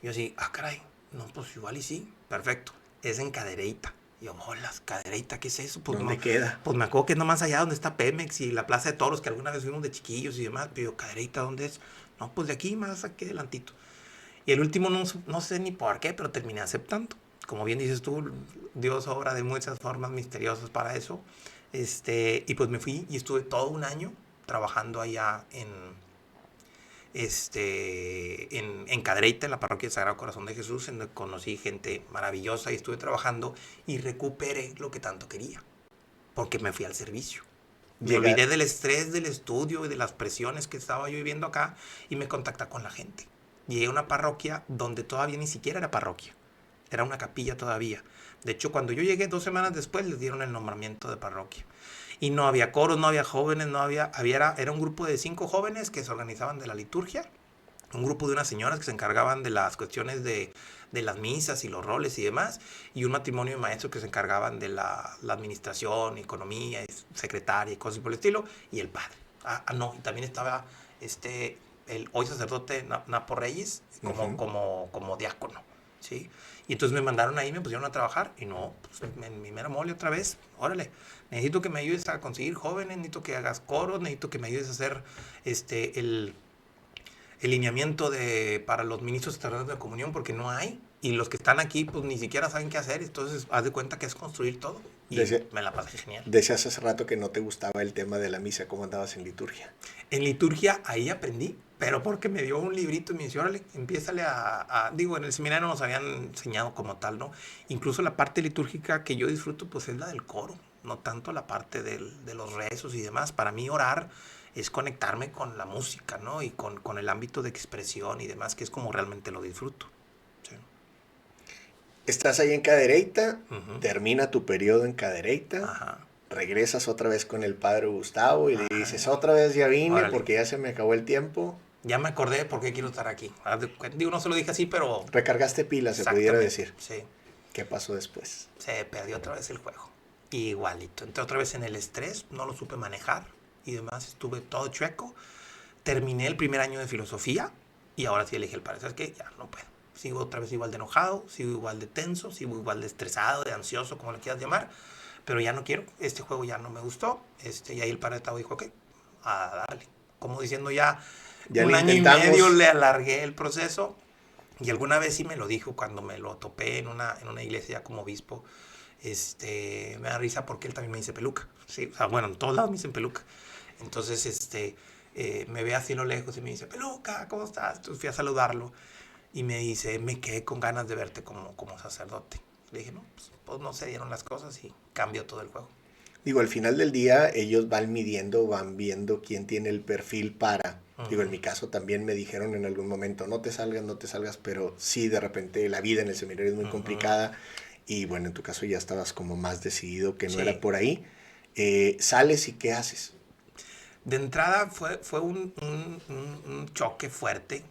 Y yo así, ah, caray, no, pues igual y sí, perfecto. Es en Cadereyta. Y yo, hola, Cadereyta, ¿qué es eso? Pues, ¿Dónde no, queda? pues me acuerdo que es nomás allá donde está Pemex y la Plaza de Toros, que alguna vez fuimos de chiquillos y demás. Pero yo, Cadereyta, ¿dónde es? No, pues de aquí, más aquí adelantito. Y el último no sé ni por qué, pero terminé aceptando. Como bien dices tú, Dios obra de muchas formas misteriosas para eso. Y pues me fui y estuve todo un año trabajando allá en Cadereyta, en la parroquia del Sagrado Corazón de Jesús, en donde conocí gente maravillosa y estuve trabajando y recuperé lo que tanto quería, porque me fui al servicio. Me Llega, olvidé del estrés del estudio y de las presiones que estaba yo viviendo acá y me contacté con la gente. Llegué a una parroquia donde todavía ni siquiera era parroquia, era una capilla todavía. De hecho, cuando yo llegué 2 semanas después, les dieron el nombramiento de parroquia. Y no había coros, no había jóvenes, era un grupo de 5 jóvenes que se organizaban de la liturgia, un grupo de unas señoras que se encargaban de las cuestiones de las misas y los roles y demás, y un matrimonio de maestros que se encargaban de la administración, economía, secretaria y cosas por el estilo, y el padre. No, y también estaba el hoy sacerdote Napo Reyes como, ujú. como diácono, ¿sí? Y entonces me mandaron ahí, me pusieron a trabajar, y no, pues en mi mera mole otra vez, órale, necesito que me ayudes a conseguir jóvenes, necesito que hagas coros, necesito que me ayudes a hacer el lineamiento para los ministros estatales de comunión porque no hay y los que están aquí pues ni siquiera saben qué hacer, entonces haz de cuenta que es construir todo y Decía, me la pasé genial. decías hace rato que no te gustaba el tema de la misa, ¿cómo andabas en liturgia? En liturgia ahí aprendí, pero porque me dio un librito y me dice, órale, empiézale digo, en el seminario nos habían enseñado como tal, ¿no? Incluso la parte litúrgica que yo disfruto pues es la del coro, no tanto la parte de los rezos y demás. Para mí orar es conectarme con la música, ¿no? Y con el ámbito de expresión y demás, que es como realmente lo disfruto. Sí. Estás ahí en Cadereyta, Ujú. termina tu periodo en Cadereyta, Ajá, regresas otra vez con el padre Gustavo y le dices, ajá, otra vez ya vine órale. porque ya se me acabó el tiempo. ya me acordé de por qué quiero estar aquí. Digo, no se lo dije así, pero... Recargaste pilas, se pudiera decir. Sí. ¿Qué pasó después? Se perdió otra vez el juego. Igualito. Entré otra vez en el estrés, no lo supe manejar y demás, estuve todo chueco. Terminé el primer año de filosofía y ahora sí elegí el par. ¿Sabes qué? Ya no puedo. Sigo otra vez igual de enojado, sigo igual de tenso, sigo igual de estresado, de ansioso, como lo quieras llamar, pero ya no quiero. Este juego ya no me gustó. Y ahí el par de Tavo dijo, ok, a darle. Como diciendo ya un año y medio le alargué el proceso. Y alguna vez sí me lo dijo cuando me lo topé en una iglesia como obispo. Me da risa porque él también me dice peluca. Sí, o sea, bueno, en todos lados me dicen peluca. Entonces, me ve así a lo lejos y me dice, peluca, ¿cómo estás? Entonces fui a saludarlo y me dice, me quedé con ganas de verte como sacerdote. Le dije, no, pues no se dieron las cosas y cambió todo el juego. Digo, al final del día ellos van midiendo, van viendo quién tiene el perfil para... Digo, en mi caso también me dijeron en algún momento, no te salgas, pero sí, de repente la vida en el seminario es muy complicada y bueno, en tu caso ya estabas como más decidido que no era por ahí. ¿Sales y qué haces? De entrada fue un choque fuerte.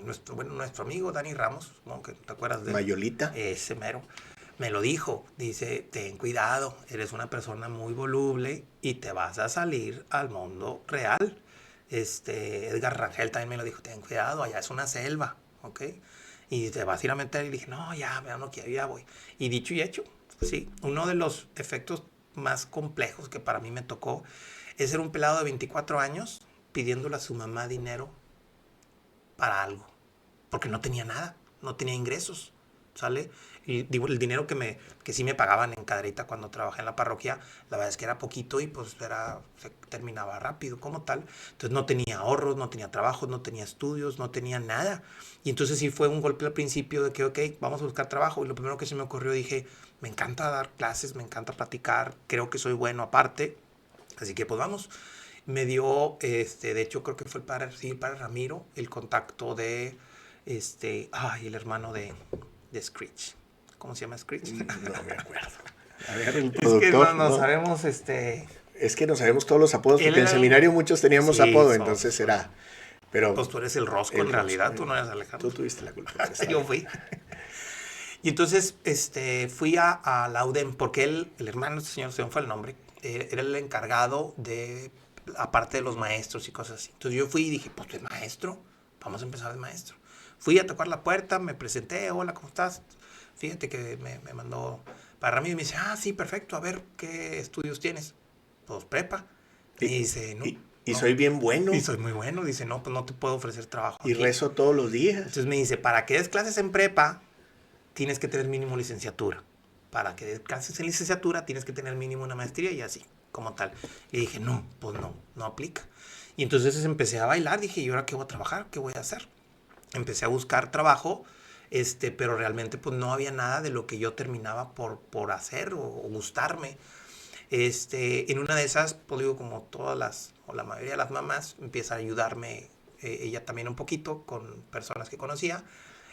Nuestro amigo Dani Ramos, ¿no? Que te acuerdas de Mayolita. Ese mero. Me lo dijo, dice, ten cuidado, eres una persona muy voluble y te vas a salir al mundo real. Edgar Rangel también me lo dijo, ten cuidado, allá es una selva, ¿ok? Y te vas a ir a meter y dije, no, ya no quiero, ya voy. Y dicho y hecho, sí, uno de los efectos más complejos que para mí me tocó es ser un pelado de 24 años pidiéndole a su mamá dinero para algo, porque no tenía nada, no tenía ingresos, ¿sale? Y digo, el dinero que sí me pagaban en Cadereyta cuando trabajé en la parroquia, la verdad es que era poquito y pues se terminaba rápido como tal. Entonces no tenía ahorros, no tenía trabajo, no tenía estudios, no tenía nada. Y entonces sí fue un golpe al principio de que, ok, vamos a buscar trabajo. Y lo primero que se me ocurrió, dije, me encanta dar clases, me encanta platicar, creo que soy bueno aparte, así que pues vamos. Me dio, de hecho creo que fue el padre Ramiro, el contacto de, el hermano de Screech. ¿Cómo se llama Screech? No me acuerdo. A ver, el productor. Es que no sabemos, Es que no sabemos todos los apodos, porque en el seminario muchos teníamos apodo, entonces era... Pero pues tú eres el Rosco en realidad, tú no eres Alejandro. Tú tuviste la culpa. Yo fui. Y entonces fui a la UDEM, porque el hermano de este señor, se me fue el nombre, era el encargado de, aparte de los maestros y cosas así. Entonces yo fui y dije, pues, ¿es maestro? Vamos a empezar de maestro. Fui a tocar la puerta, me presenté, hola, ¿cómo estás? Fíjate que me mandó para Ramiro y me dice, sí, perfecto, a ver, ¿qué estudios tienes? Pues prepa. Y dice, no. Y soy bien bueno. Y soy muy bueno. Dice, no, pues no te puedo ofrecer trabajo y aquí. Rezo todos los días. Entonces me dice, para que des clases en prepa, tienes que tener mínimo licenciatura. Para que des clases en licenciatura, tienes que tener mínimo una maestría y así, como tal. Y dije, no, pues no aplica. Y entonces empecé a bailar. Dije, ¿y ahora qué voy a trabajar? ¿Qué voy a hacer? Empecé a buscar trabajo, pero realmente pues no había nada de lo que yo terminaba por hacer o gustarme. En una de esas, pues digo, como todas o la mayoría de las mamás, empieza a ayudarme ella también un poquito con personas que conocía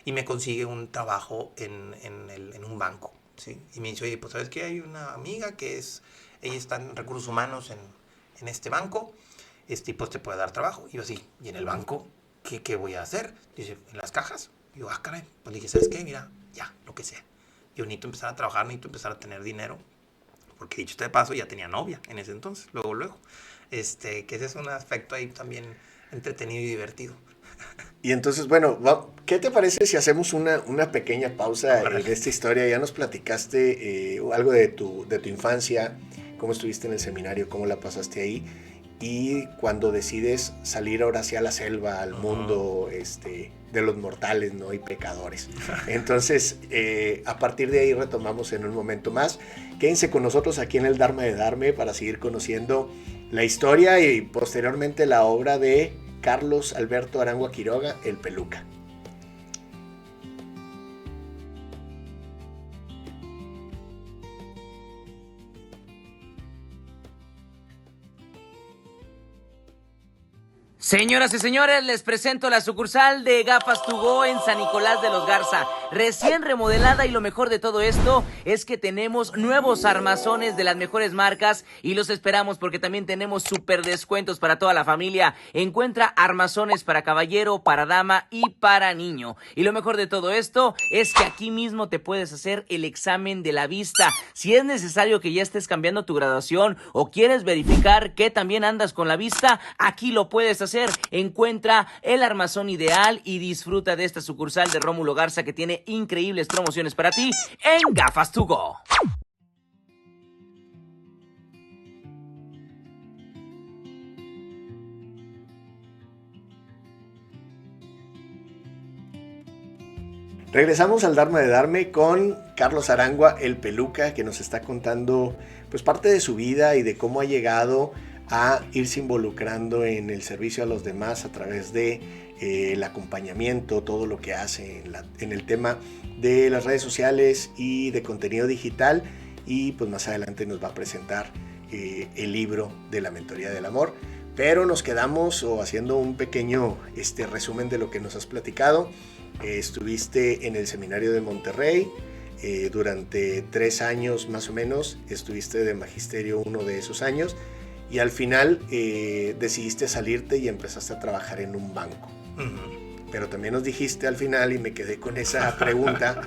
y me consigue un trabajo en un banco, ¿sí? Y me dice, oye, pues ¿sabes qué? Hay una amiga ella está en recursos humanos en este banco, y pues te puede dar trabajo. Y yo así, ¿y en el banco? ¿Qué voy a hacer? Dice, ¿en las cajas? Y yo, caray. Pues dije, ¿sabes qué? Mira, ya, lo que sea. Yo necesito empezar a trabajar, necesito empezar a tener dinero. Porque dicho de paso, ya tenía novia en ese entonces, luego. Que ese es un aspecto ahí también entretenido y divertido. Y entonces, bueno, ¿qué te parece si hacemos una pequeña pausa en esta historia? Ya nos platicaste algo de tu infancia, cómo estuviste en el seminario, cómo la pasaste ahí. Y cuando decides salir ahora hacia la selva, al mundo de los mortales, ¿no? Y pecadores. Entonces, a partir de ahí retomamos en un momento más. Quédense con nosotros aquí en el Dharma de Dharma para seguir conociendo la historia y posteriormente la obra de Carlos Alberto Arango Quiroga, el Peluca. Señoras y señores, les presento la sucursal de Gafas To Go en San Nicolás de los Garza. recién remodelada, y lo mejor de todo esto es que tenemos nuevos armazones de las mejores marcas y los esperamos porque también tenemos super descuentos para toda la familia. Encuentra armazones para caballero, para dama y para niño. Y lo mejor de todo esto es que aquí mismo te puedes hacer el examen de la vista. Si es necesario que ya estés cambiando tu graduación o quieres verificar que también andas con la vista, aquí lo puedes hacer. Encuentra el armazón ideal y disfruta de esta sucursal de Rómulo Garza que tiene increíbles promociones para ti en Gafas To Go. Regresamos al Dharma de Darme con Carlos Arangua, el peluca, que nos está contando pues parte de su vida y de cómo ha llegado a irse involucrando en el servicio a los demás a través de el acompañamiento, todo lo que hace en el tema de las redes sociales y de contenido digital. Y pues más adelante nos va a presentar el libro de la mentoría del amor. Pero nos quedamos haciendo un pequeño resumen de lo que nos has platicado. Estuviste en el seminario de Monterrey durante 3 años más o menos, estuviste de magisterio uno de esos años y al final decidiste salirte y empezaste a trabajar en un banco. Pero también nos dijiste al final, y me quedé con esa pregunta,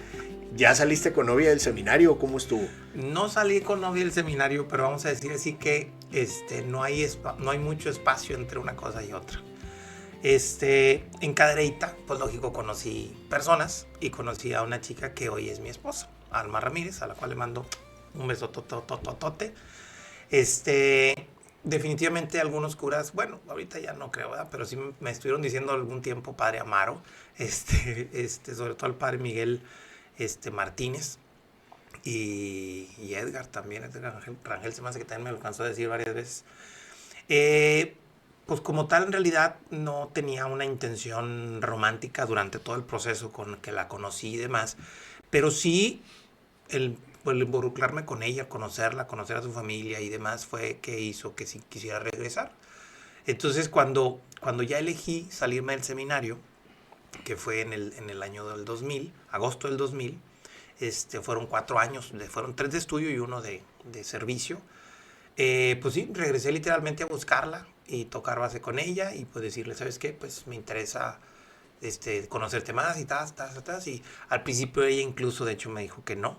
¿ya saliste con novia del seminario o cómo estuvo? No salí con novia del seminario, pero vamos a decir así que no hay mucho espacio entre una cosa y otra. En Cadereyta, pues lógico, conocí personas y conocí a una chica que hoy es mi esposa, Alma Ramírez, a la cual le mando un beso totototote. Definitivamente algunos curas, bueno, ahorita ya no creo, ¿verdad? Pero sí me estuvieron diciendo algún tiempo padre Amaro, sobre todo el padre Miguel Martínez y Edgar también, Edgar Rangel se me hace que también me lo alcanzó a decir varias veces. Pues como tal, en realidad no tenía una intención romántica durante todo el proceso con que la conocí y demás, pero sí el involucrarme con ella, conocerla, conocer a su familia y demás fue que hizo que sí quisiera regresar. Entonces cuando ya elegí salirme del seminario, que fue en el año del 2000, agosto del 2000, fueron 4 años, fueron 3 de estudio y 1 de servicio. Pues sí, regresé literalmente a buscarla y tocar base con ella y pues decirle, ¿sabes qué? Pues me interesa conocerte más y tal. Y al principio ella incluso, de hecho, me dijo que no,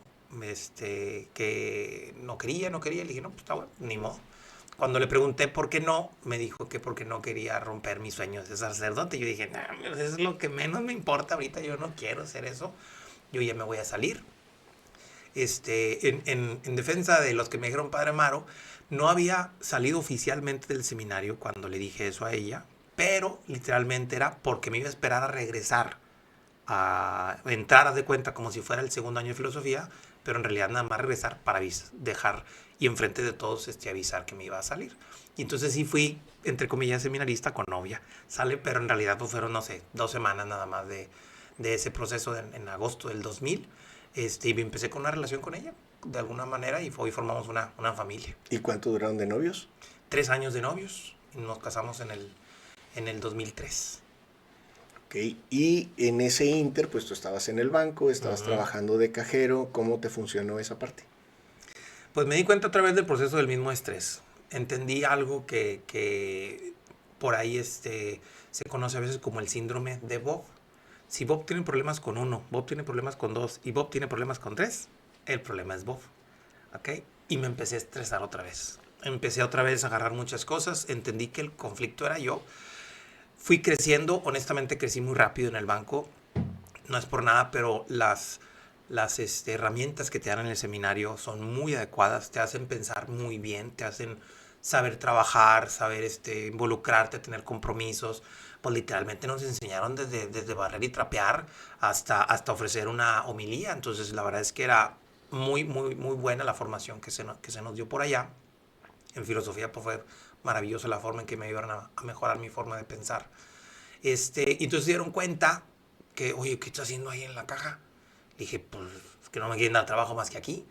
que no quería. Le dije, no, pues está bueno, ni modo. Cuando le pregunté por qué no, me dijo que porque no quería romper mis sueños de sacerdote. Yo dije, nah, eso es lo que menos me importa ahorita, yo no quiero hacer eso, yo ya me voy a salir. En defensa de los que me dijeron Padre Amaro, no había salido oficialmente del seminario cuando le dije eso a ella, pero literalmente era porque me iba a esperar a regresar, a entrar, haz de cuenta, como si fuera el segundo año de filosofía, pero en realidad nada más regresar para dejar y enfrente de todos avisar que me iba a salir. Y entonces sí fui, entre comillas, seminarista con novia. Sale, pero en realidad pues fueron, no sé, 2 semanas nada más de ese proceso en agosto del 2000. Y empecé con una relación con ella, de alguna manera, y hoy formamos una familia. ¿Y cuánto duraron de novios? 3 años de novios, y nos casamos en el 2003. Ok, y en ese inter, pues tú estabas en el banco, estabas trabajando de cajero, ¿cómo te funcionó esa parte? Pues me di cuenta a través del proceso del mismo estrés. Entendí algo que por ahí se conoce a veces como el síndrome de Bob. Si Bob tiene problemas con 1, Bob tiene problemas con 2 y Bob tiene problemas con 3, el problema es Bob. ¿Ok? Y me empecé a estresar otra vez. Empecé otra vez a agarrar muchas cosas. Entendí que el conflicto era yo. Fui creciendo. Honestamente crecí muy rápido en el banco. No es por nada, pero las herramientas que te dan en el seminario son muy adecuadas. Te hacen pensar muy bien. Te hacen saber trabajar, saber involucrarte, tener compromisos. Pues literalmente nos enseñaron desde barrer y trapear hasta ofrecer una homilía. Entonces la verdad es que era muy, muy, muy buena la formación que se nos dio por allá. En filosofía pues fue maravillosa la forma en que me ayudaron a mejorar mi forma de pensar. Y entonces se dieron cuenta que, oye, ¿qué estás haciendo ahí en la caja? Le dije, pues que no me quieren dar trabajo más que aquí.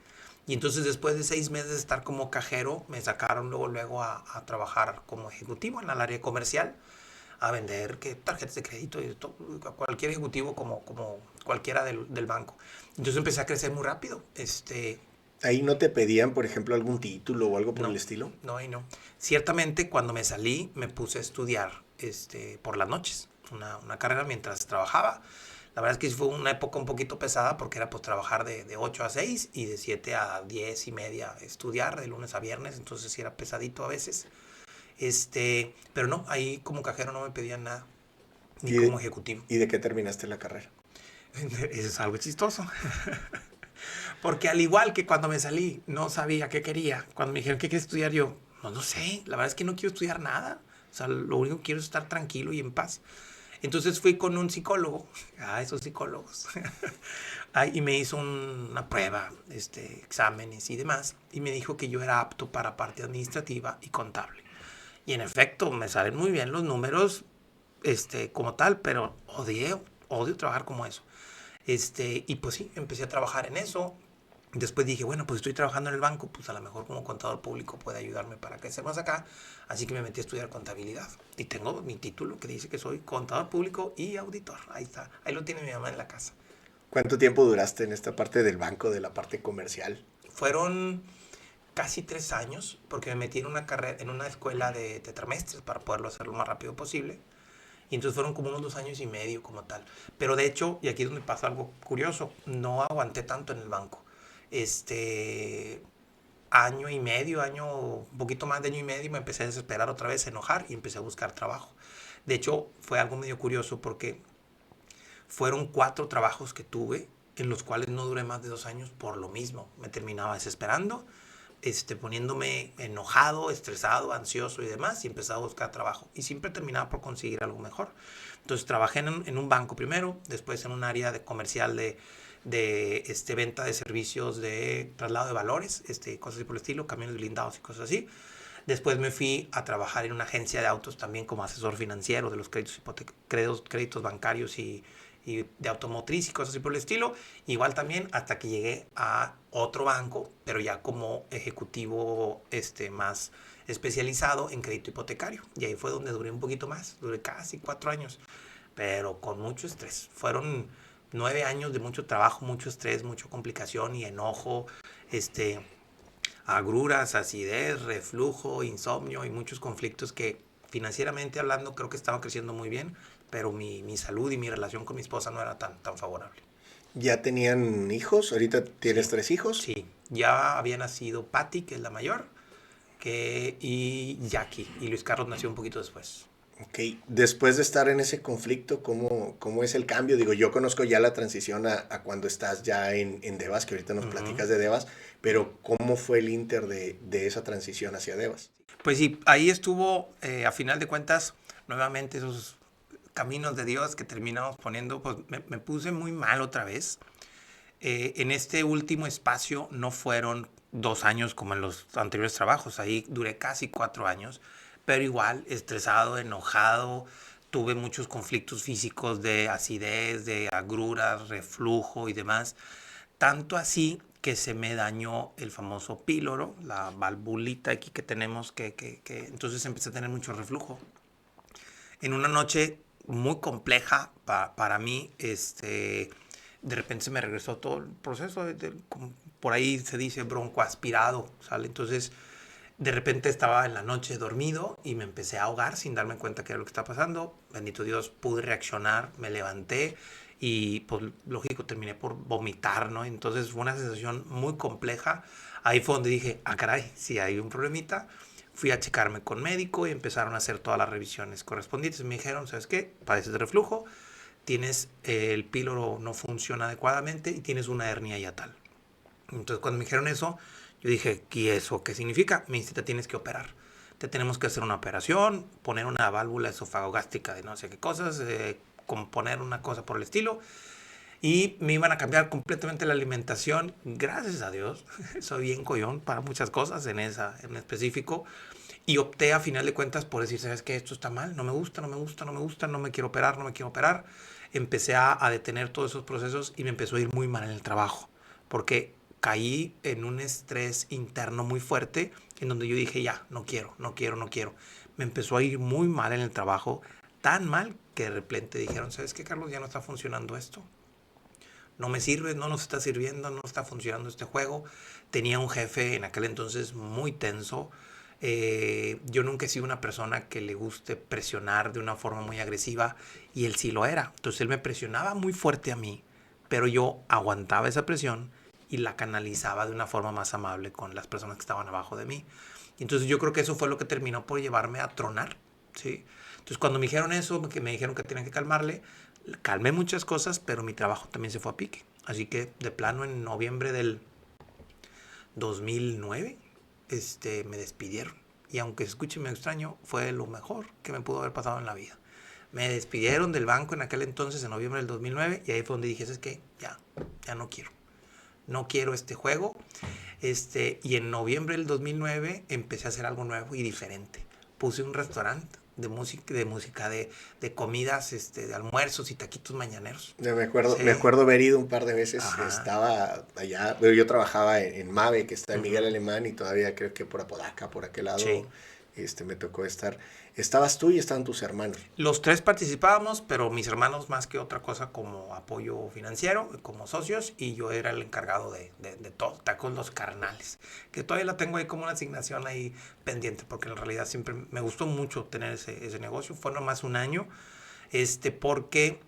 Y entonces después de 6 meses de estar como cajero, me sacaron luego a trabajar como ejecutivo en el área comercial. a vender que tarjetas de crédito y a cualquier ejecutivo como cualquiera del banco. Entonces empecé a crecer muy rápido. ¿Ahí no te pedían, por ejemplo, algún título o algo por No, el estilo? no, y no. Ciertamente, cuando me salí, me puse a estudiar por las noches, una carrera mientras trabajaba. La verdad es que sí fue una época un poquito pesada porque era pues trabajar de 8 a 6 y de 7 a 10 y media estudiar de lunes a viernes, entonces sí era pesadito a veces. Pero no, ahí como cajero no me pedían nada, ni ¿Y como de, ejecutivo. y de qué terminaste la carrera? Eso es algo chistoso. Porque al igual que cuando me salí, no sabía qué quería. Cuando me dijeron, ¿qué quieres estudiar? Yo, no sé, la verdad es que no quiero estudiar nada. O sea, lo único que quiero es estar tranquilo y en paz. Entonces fui con un psicólogo, esos psicólogos, y me hizo una prueba, exámenes y demás, y me dijo que yo era apto para parte administrativa y contable. Y en efecto, me salen muy bien los números, como tal, pero odio trabajar como eso. Y pues sí, empecé a trabajar en eso. Después dije, bueno, pues estoy trabajando en el banco, pues a lo mejor como contador público puede ayudarme para crecer más acá. Así que me metí a estudiar contabilidad. Y tengo mi título que dice que soy contador público y auditor. Ahí está, ahí lo tiene mi mamá en la casa. ¿Cuánto tiempo duraste en esta parte del banco, de la parte comercial? Fueron casi 3 años, porque me metí en una carrera, en una escuela de tetramestres para poderlo hacer lo más rápido posible. Y entonces fueron como unos 2 años y medio como tal. Pero de hecho, y aquí es donde pasa algo curioso, no aguanté tanto en el banco. Año y medio, un poquito más de año y medio, me empecé a desesperar otra vez, a enojar y empecé a buscar trabajo. De hecho, fue algo medio curioso porque fueron 4 trabajos que tuve en los cuales no duré más de 2 años por lo mismo. Me terminaba desesperando, poniéndome enojado, estresado, ansioso y demás, y empezaba a buscar trabajo. Y siempre terminaba por conseguir algo mejor. Entonces trabajé en un banco primero, después en un área de comercial de venta de servicios de traslado de valores, cosas así por el estilo, camiones blindados y cosas así. Después me fui a trabajar en una agencia de autos también como asesor financiero de los créditos bancarios y de automotriz y cosas así por el estilo. Igual también hasta que llegué a otro banco, pero ya como ejecutivo más especializado en crédito hipotecario. Y ahí fue donde duré un poquito más, duré casi 4 años, pero con mucho estrés. Fueron 9 años de mucho trabajo, mucho estrés, mucha complicación y enojo, agruras, acidez, reflujo, insomnio y muchos conflictos que financieramente hablando creo que estaban creciendo muy bien, pero mi salud y mi relación con mi esposa no era tan favorable. ¿Ya tenían hijos? ¿Ahorita tienes Sí, 3 hijos? sí. Ya había nacido Patty, que es la mayor, y Jackie. Y Luis Carlos nació un poquito después. Ok, después de estar en ese conflicto, ¿cómo es el cambio? Digo, yo conozco ya la transición a cuando estás ya en Devas, que ahorita nos Ujú. platicas de Devas, pero ¿cómo fue el inter de esa transición hacia Devas? Pues sí, ahí estuvo, a final de cuentas, nuevamente esos caminos de Dios que terminamos poniendo, pues me puse muy mal otra vez. En este último espacio no fueron 2 años como en los anteriores trabajos, ahí duré casi 4 años, pero igual estresado, enojado, tuve muchos conflictos físicos de acidez, de agruras, reflujo y demás, tanto así que se me dañó el famoso píloro, la valvulita aquí que tenemos, que entonces empecé a tener mucho reflujo. En una noche muy compleja para mí, de repente se me regresó todo el proceso, por ahí se dice broncoaspirado, ¿sale? Entonces, de repente estaba en la noche dormido y me empecé a ahogar sin darme cuenta qué era lo que estaba pasando. Bendito Dios, pude reaccionar, me levanté y, pues, lógico, terminé por vomitar, ¿no? Entonces fue una sensación muy compleja. Ahí fue donde dije, ah, caray, si hay un problemita. Fui a checarme con médico y empezaron a hacer todas las revisiones correspondientes. Me dijeron, ¿sabes qué? Padeces de reflujo, tienes el píloro no funciona adecuadamente y tienes una hernia yatal. Entonces cuando me dijeron eso, yo dije, ¿y eso qué significa? Me dice, te tienes que operar. Te tenemos que hacer una operación, poner una válvula esofagogástrica de no sé qué cosas, componer una cosa por el estilo. Y me iban a cambiar completamente la alimentación. Gracias a Dios, soy bien collón para muchas cosas en específico. Y opté a final de cuentas por decir, ¿sabes qué? Esto está mal, no me gusta, no me gusta, no me gusta, no me quiero operar, no me quiero operar. Empecé a detener todos esos procesos y me empezó a ir muy mal en el trabajo. Porque caí en un estrés interno muy fuerte en donde yo dije, ya, no quiero, no quiero, no quiero. Me empezó a ir muy mal en el trabajo, tan mal que de repente dijeron, ¿sabes qué, Carlos? Ya no está funcionando esto. No me sirve, no nos está sirviendo, no está funcionando este juego. Tenía un jefe en aquel entonces muy tenso. Yo nunca he sido una persona que le guste presionar de una forma muy agresiva y él sí lo era. Entonces él me presionaba muy fuerte a mí, pero yo aguantaba esa presión y la canalizaba de una forma más amable con las personas que estaban abajo de mí. Y entonces yo creo que eso fue lo que terminó por llevarme a tronar, ¿sí? Entonces cuando me dijeron eso, que me dijeron que tenían que calmarle, calmé muchas cosas, pero mi trabajo también se fue a pique. Así que de plano en noviembre del 2009 me despidieron. Y aunque se escuche medio extraño, fue lo mejor que me pudo haber pasado en la vida. Me despidieron del banco en aquel entonces, en noviembre del 2009, y ahí fue donde dije, es que ya no quiero. No quiero este juego. Y en noviembre del 2009 empecé a hacer algo nuevo y diferente. Puse un restaurante de música, de comidas, de almuerzos y taquitos mañaneros. Me acuerdo haber ido un par de veces. Ajá. Estaba allá, yo trabajaba en Mave, que está en Miguel Ujú. Alemán, y todavía creo que por Apodaca, por aquel lado, Sí. me tocó estar. Estabas tú y estaban tus hermanos. Los tres participábamos, pero mis hermanos más que otra cosa como apoyo financiero, como socios, y yo era el encargado de todo, tacos los carnales, que todavía la tengo ahí como una asignación ahí pendiente, porque en realidad siempre me gustó mucho tener ese negocio. Fue nomás un año, porque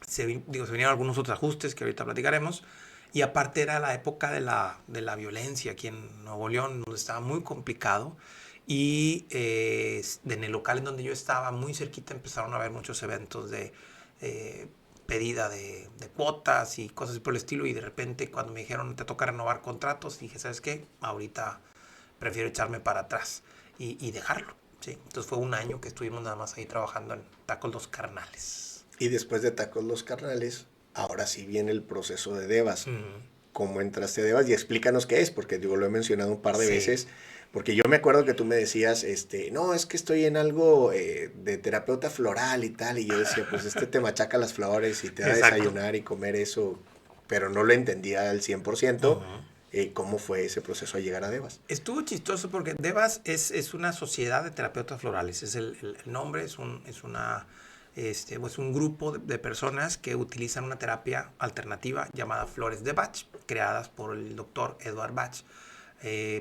se vinieron algunos otros ajustes que ahorita platicaremos, y aparte era la época de la violencia aquí en Nuevo León, donde estaba muy complicado. Y en el local en donde yo estaba, muy cerquita, empezaron a haber muchos eventos de pedida de cuotas y cosas por el estilo. Y de repente, cuando me dijeron, te toca renovar contratos, dije, ¿sabes qué? Ahorita prefiero echarme para atrás y dejarlo. ¿Sí? Entonces fue un año que estuvimos nada más ahí trabajando en Tacos Los Carnales. Y después de Tacos Los Carnales, ahora sí viene el proceso de Devas. ¿Cómo entraste a Devas? Y explícanos qué es, porque digo, lo he mencionado un par de veces. Porque yo me acuerdo que tú me decías, no, es que estoy en algo de terapeuta floral y tal. Y yo decía, pues te machaca las flores y te da a desayunar y comer eso. Pero no lo entendía al 100%. ¿Cómo fue ese proceso a llegar a Devas? Estuvo chistoso porque Devas es una sociedad de terapeutas florales. Es el nombre, es un grupo de personas que utilizan una terapia alternativa llamada flores de Bach, creadas por el doctor Edward Bach,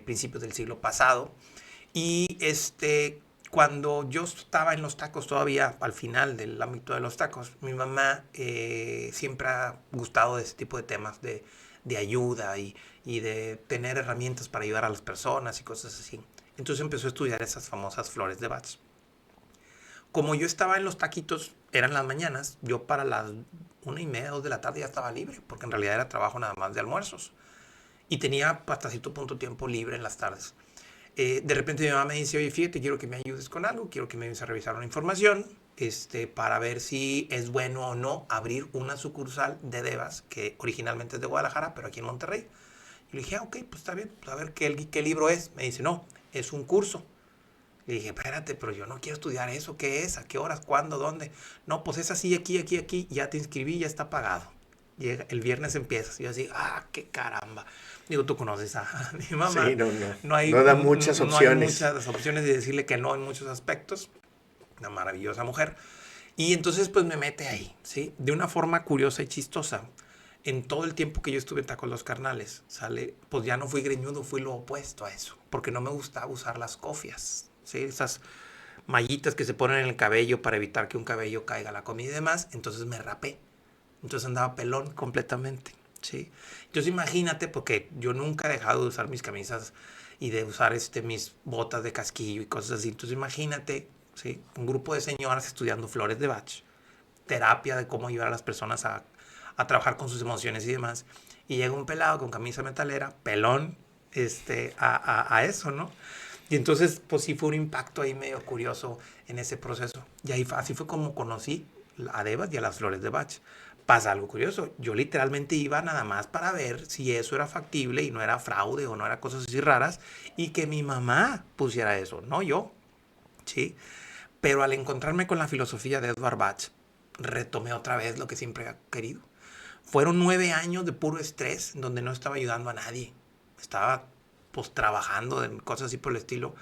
principios del siglo pasado. Y cuando yo estaba en los tacos todavía, al final del ámbito de los tacos, mi mamá siempre ha gustado de ese tipo de temas de ayuda y de tener herramientas para ayudar a las personas y cosas así. Entonces empezó a estudiar esas famosas flores de Bach. Como yo estaba en los taquitos, eran las mañanas, yo para las 1:30, 2 de la tarde ya estaba libre, porque en realidad era trabajo nada más de almuerzos. Y tenía hasta cierto punto tiempo libre en las tardes. De repente mi mamá me dice, oye, fíjate, quiero que me ayudes con algo, quiero que me ayudes a revisar una información, para ver si es bueno o no abrir una sucursal de Devas, que originalmente es de Guadalajara, pero aquí en Monterrey. Y le dije, ok, pues está bien, pues a ver qué libro es. Me dice, no, es un curso. Le dije, espérate, pero yo no quiero estudiar eso. ¿Qué es? ¿A qué horas? ¿Cuándo? ¿Dónde? No, pues es así, aquí. Ya te inscribí, ya está pagado. Llega, el viernes empiezas. Y yo así, qué caramba. Digo, tú conoces a mi mamá. Sí, no No da muchas opciones. No hay muchas opciones de decirle que no en muchos aspectos. Una maravillosa mujer. Y entonces, pues me mete ahí, ¿sí? De una forma curiosa y chistosa. En todo el tiempo que yo estuve en Tacos Los Carnales, pues ya no fui greñudo, fui lo opuesto a eso. Porque no me gustaba usar las cofias. ¿Sí? Esas mallitas que se ponen en el cabello para evitar que un cabello caiga a la comida y demás. Entonces me rapé. Entonces andaba pelón completamente. ¿Sí? Entonces imagínate, porque yo nunca he dejado de usar mis camisas y de usar mis botas de casquillo y cosas así. Entonces imagínate, ¿sí? Un grupo de señoras estudiando flores de Bach, terapia de cómo ayudar a las personas a trabajar con sus emociones y demás. Y llega un pelado con camisa metalera, pelón, a eso, ¿no? Y entonces, pues sí fue un impacto ahí medio curioso en ese proceso. Y ahí así fue como conocí a Devas y a las flores de Bach. Pasa algo curioso. Yo literalmente iba nada más para ver si eso era factible y no era fraude o no era cosas así raras. Y que mi mamá pusiera eso, no yo. ¿Sí? Pero al encontrarme con la filosofía de Edward Bach, retomé otra vez lo que siempre había querido. Fueron 9 años de puro estrés, donde no estaba ayudando a nadie. Estaba pues trabajando en cosas así por el estilo.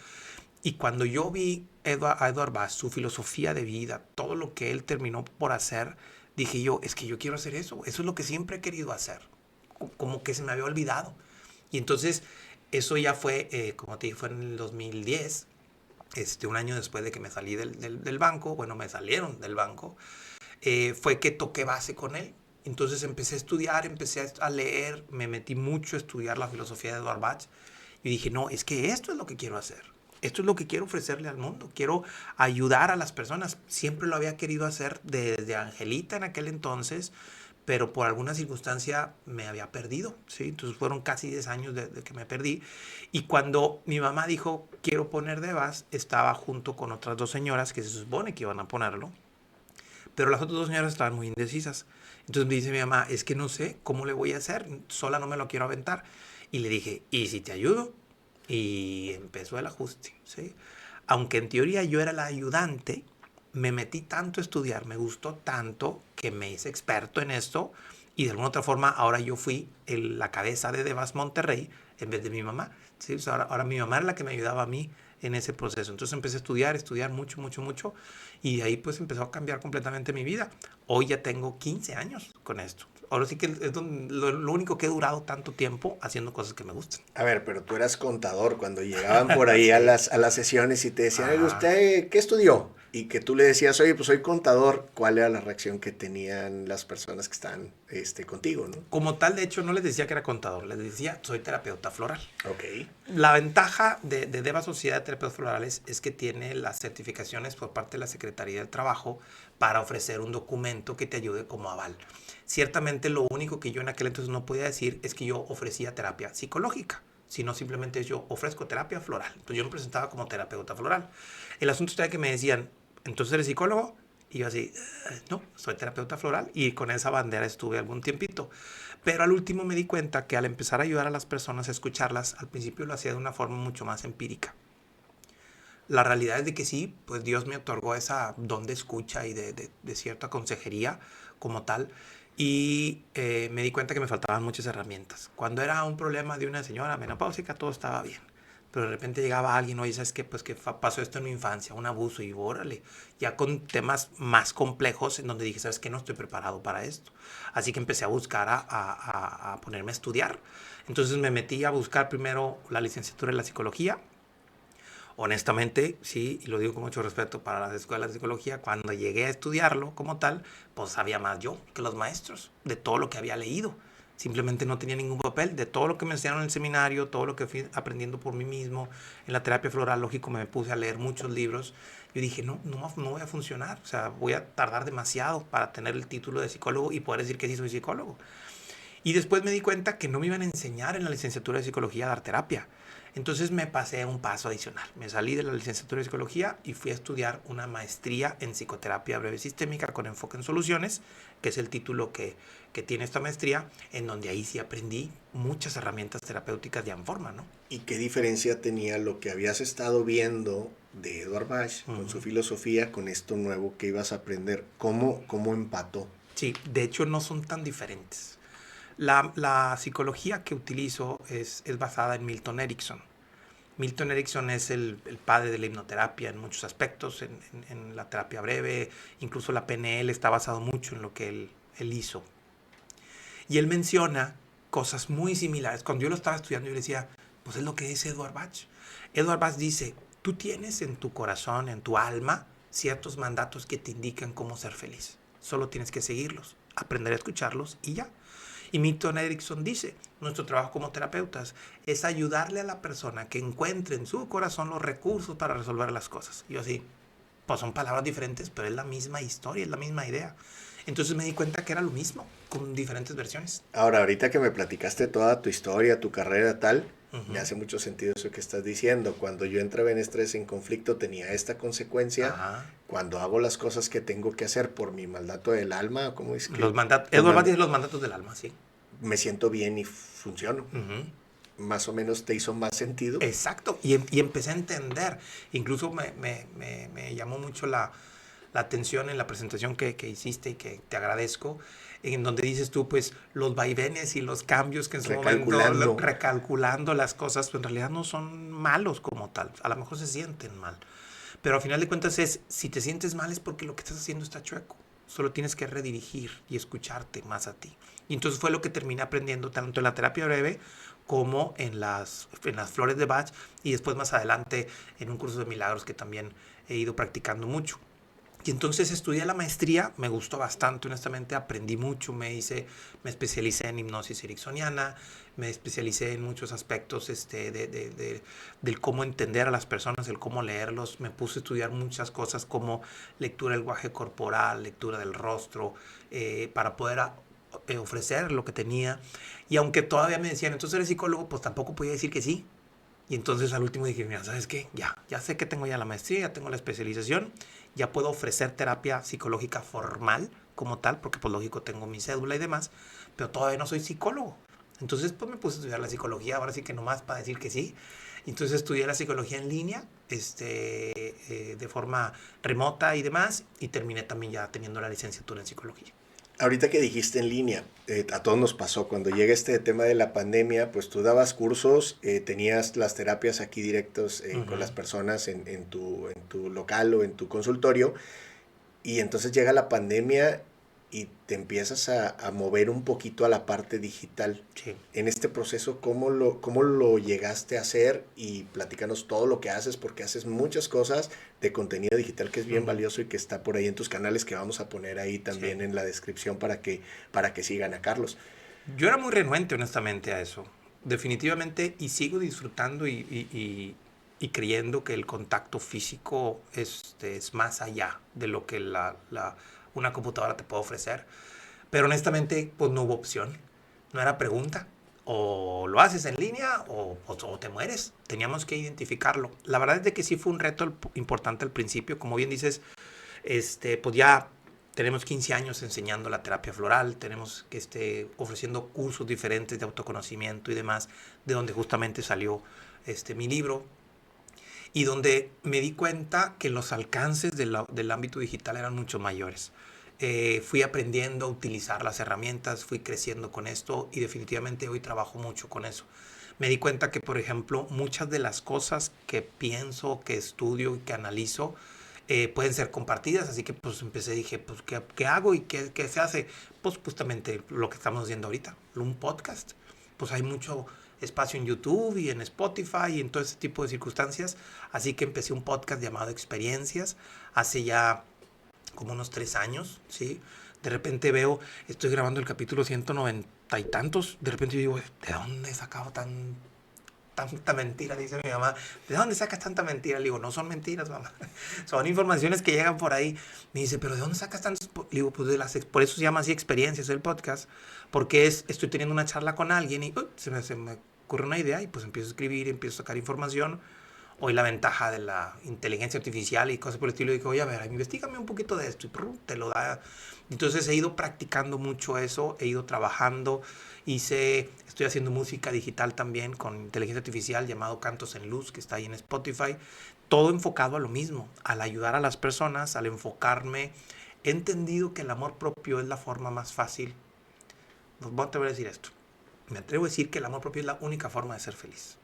Y cuando yo vi a Edward Bass, su filosofía de vida, todo lo que él terminó por hacer, dije yo, es que yo quiero hacer eso. Eso es lo que siempre he querido hacer. Como que se me había olvidado. Y entonces, eso ya fue, como te dije, fue en el 2010, un año después de que me salí del banco, bueno, me salieron del banco, fue que toqué base con él. Entonces empecé a estudiar, empecé a leer, me metí mucho a estudiar la filosofía de Edward Bach y dije, no, es que esto es lo que quiero hacer. Esto es lo que quiero ofrecerle al mundo. Quiero ayudar a las personas. Siempre lo había querido hacer desde Angelita en aquel entonces, pero por alguna circunstancia me había perdido, ¿sí? Entonces fueron casi 10 años de que me perdí. Y cuando mi mamá dijo, quiero poner Devas, estaba junto con otras 2 señoras que se supone que iban a ponerlo, pero las otras 2 señoras estaban muy indecisas. Entonces me dice mi mamá, es que no sé cómo le voy a hacer, sola no me lo quiero aventar. Y le dije, ¿y si te ayudo? Y empezó el ajuste, ¿sí? Aunque en teoría yo era la ayudante, me metí tanto a estudiar, me gustó tanto que me hice experto en esto y de alguna otra forma ahora yo fui la cabeza de Devas Monterrey en vez de mi mamá, ¿sí? O sea, ahora mi mamá era la que me ayudaba a mí en ese proceso. Entonces empecé a estudiar mucho y de ahí pues empezó a cambiar completamente mi vida. Hoy ya tengo 15 años con esto. Ahora sí que es lo único que he durado tanto tiempo haciendo cosas que me gustan. A ver, pero tú eras contador cuando llegaban por ahí Sí. a las sesiones y te decían, oye, Ajá. ¿usted qué estudió? Y que tú le decías, oye, pues soy contador. ¿Cuál era la reacción que tenían las personas que están contigo, no? Como tal, de hecho, no les decía que era contador, les decía soy terapeuta floral. Ok. La ventaja de Deva Sociedad de Terapeutas Florales es que tiene las certificaciones por parte de la Secretaría del Trabajo para ofrecer un documento que te ayude como aval. Ciertamente lo único que yo en aquel entonces no podía decir es que yo ofrecía terapia psicológica, sino simplemente yo ofrezco terapia floral. Entonces yo me presentaba como terapeuta floral. El asunto era que me decían, ¿entonces eres psicólogo? Y yo así, no, soy terapeuta floral y con esa bandera estuve algún tiempito. Pero al último me di cuenta que al empezar a ayudar a las personas a escucharlas, al principio lo hacía de una forma mucho más empírica. La realidad es de que sí, pues Dios me otorgó esa don de escucha y de cierta consejería como tal. Y me di cuenta que me faltaban muchas herramientas. Cuando era un problema de una señora menopáusica, todo estaba bien. Pero de repente llegaba alguien, oye, ¿sabes qué? Pues que pasó esto en mi infancia, un abuso, y órale, ya con temas más complejos en donde dije, ¿sabes qué? No estoy preparado para esto. Así que empecé a buscar, a ponerme a estudiar. Entonces me metí a buscar primero la licenciatura en la psicología. Honestamente, sí, y lo digo con mucho respeto para las escuelas de psicología, cuando llegué a estudiarlo como tal, pues sabía más yo que los maestros de todo lo que había leído. Simplemente no tenía ningún papel de todo lo que me enseñaron en el seminario, todo lo que fui aprendiendo por mí mismo. En la terapia floral, lógico, me puse a leer muchos libros. Yo dije, no voy a funcionar, o sea, voy a tardar demasiado para tener el título de psicólogo y poder decir que sí soy psicólogo. Y después me di cuenta que no me iban a enseñar en la licenciatura de psicología a dar terapia. Entonces me pasé a un paso adicional. Me salí de la licenciatura de psicología y fui a estudiar una maestría en psicoterapia breve sistémica con enfoque en soluciones, que es el título que tiene esta maestría, en donde ahí sí aprendí muchas herramientas terapéuticas ya en forma, ¿no? ¿Y qué diferencia tenía lo que habías estado viendo de Edward Bach con su filosofía con esto nuevo que ibas a aprender? ¿Cómo empató? Sí, de hecho no son tan diferentes. La psicología que utilizo es basada en Milton Erickson. Milton Erickson es el padre de la hipnoterapia en muchos aspectos, en la terapia breve, incluso la PNL está basado mucho en lo que él hizo. Y él menciona cosas muy similares. Cuando yo lo estaba estudiando, yo le decía, pues es lo que dice Edward Bach. Edward Bach dice, tú tienes en tu corazón, en tu alma, ciertos mandatos que te indican cómo ser feliz. Solo tienes que seguirlos, aprender a escucharlos y ya. Y Milton Erickson dice, nuestro trabajo como terapeutas es ayudarle a la persona que encuentre en su corazón los recursos para resolver las cosas. Y yo así, pues son palabras diferentes, pero es la misma historia, es la misma idea. Entonces me di cuenta que era lo mismo, con diferentes versiones. Ahora, ahorita que me platicaste toda tu historia, tu carrera, tal, me Uh-huh. hace mucho sentido eso que estás diciendo. Cuando yo entraba en estrés, en conflicto, tenía esta consecuencia. Ajá. Cuando hago las cosas que tengo que hacer por mi mandato del alma, ¿cómo es que? Los mandatos, Edward Bach dice los mandatos del alma, sí. Me siento bien y funciono. Uh-huh. Más o menos te hizo más sentido. Exacto, y empecé a entender. Incluso me llamó mucho la la atención en la presentación que hiciste y que te agradezco, en donde dices tú, pues, los vaivenes y los cambios que en su momento, recalculando las cosas, pues en realidad no son malos como tal. A lo mejor se sienten mal. Pero al final de cuentas si te sientes mal es porque lo que estás haciendo está chueco. Solo tienes que redirigir y escucharte más a ti. Y entonces fue lo que terminé aprendiendo tanto en la terapia breve como en las flores de Bach y después más adelante en un curso de milagros que también he ido practicando mucho. Y entonces estudié la maestría, me gustó bastante, honestamente, aprendí mucho, me especialicé en hipnosis ericksoniana, me especialicé en muchos aspectos del cómo entender a las personas, el cómo leerlos, me puse a estudiar muchas cosas como lectura del lenguaje corporal, lectura del rostro, para poder ofrecer lo que tenía. Y aunque todavía me decían, entonces eres psicólogo, pues tampoco podía decir que sí. Y entonces al último dije, mira, ¿sabes qué? Ya sé que tengo ya la maestría, ya tengo la especialización, ya puedo ofrecer terapia psicológica formal como tal, porque pues lógico tengo mi cédula y demás, pero todavía no soy psicólogo. Entonces pues me puse a estudiar la psicología, ahora sí que nomás para decir que sí. Entonces estudié la psicología en línea, de forma remota y demás, y terminé también ya teniendo la licenciatura en psicología. Ahorita que dijiste en línea, a todos nos pasó, cuando llega este tema de la pandemia, pues tú dabas cursos, tenías las terapias aquí directos con las personas en tu local o en tu consultorio, y entonces llega la pandemia y te empiezas a mover un poquito a la parte digital. Sí. En este proceso, ¿cómo lo llegaste a hacer? Y platícanos todo lo que haces, porque haces muchas cosas de contenido digital que es bien valioso y que está por ahí en tus canales, que vamos a poner ahí también en la descripción para que sigan a Carlos. Yo era muy renuente, honestamente, a eso. Definitivamente, y sigo disfrutando y creyendo que el contacto físico es más allá de lo que una computadora te puede ofrecer. Pero honestamente, pues no hubo opción. No era pregunta. O lo haces en línea o te mueres. Teníamos que identificarlo. La verdad es de que sí fue un reto importante al principio. Como bien dices, pues ya tenemos 15 años enseñando la terapia floral, tenemos que ofreciendo cursos diferentes de autoconocimiento y demás, de donde justamente salió mi libro, y donde me di cuenta que los alcances del ámbito digital eran mucho mayores. Fui aprendiendo a utilizar las herramientas, fui creciendo con esto y definitivamente hoy trabajo mucho con eso. Me di cuenta que, por ejemplo, muchas de las cosas que pienso, que estudio y que analizo pueden ser compartidas, así que pues dije, pues ¿qué hago y qué se hace? Pues justamente lo que estamos haciendo ahorita, un podcast. Pues hay mucho espacio en YouTube y en Spotify y en todo ese tipo de circunstancias, así que empecé un podcast llamado Experiencias hace ya como unos 3 años, ¿sí? De repente estoy grabando el capítulo 190 y tantos, de repente yo digo, ¿de dónde he sacado tanta mentira? Dice mi mamá, ¿de dónde sacas tanta mentira? Le digo, no son mentiras, mamá, son informaciones que llegan por ahí. Me dice, ¿pero de dónde sacas tantas? Le digo, pues por eso se llama así Experiencias el podcast, porque estoy teniendo una charla con alguien y se me ocurre una idea y pues empiezo a escribir, empiezo a sacar información. Hoy la ventaja de la inteligencia artificial y cosas por el estilo, digo, oye, a ver, investígame un poquito de esto y te lo da. Entonces he ido practicando mucho eso, he ido trabajando, estoy haciendo música digital también con inteligencia artificial llamado Cantos en Luz, que está ahí en Spotify, todo enfocado a lo mismo, al ayudar a las personas, al enfocarme. He entendido que el amor propio es la forma más fácil. Pues voy a atrever a decir esto. Me atrevo a decir que el amor propio es la única forma de ser feliz.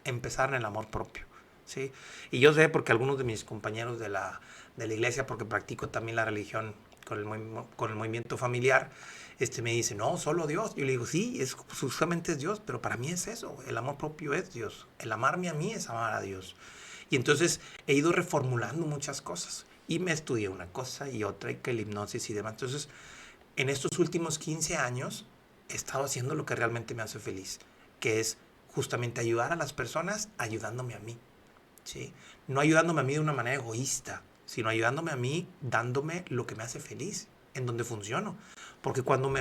Empezar en el amor propio. ¿Sí? Y yo sé porque algunos de mis compañeros de la iglesia, porque practico también la religión con el movimiento familiar, me dicen, no, solo Dios. Yo le digo, sí, justamente es Dios, pero para mí es eso, el amor propio es Dios. El amarme a mí es amar a Dios. Y entonces he ido reformulando muchas cosas y me estudié una cosa y otra, y que la hipnosis y demás. Entonces, en estos últimos 15 años he estado haciendo lo que realmente me hace feliz, que es justamente ayudar a las personas ayudándome a mí. ¿Sí? No ayudándome a mí de una manera egoísta, sino ayudándome a mí dándome lo que me hace feliz, en donde funciono. Porque cuando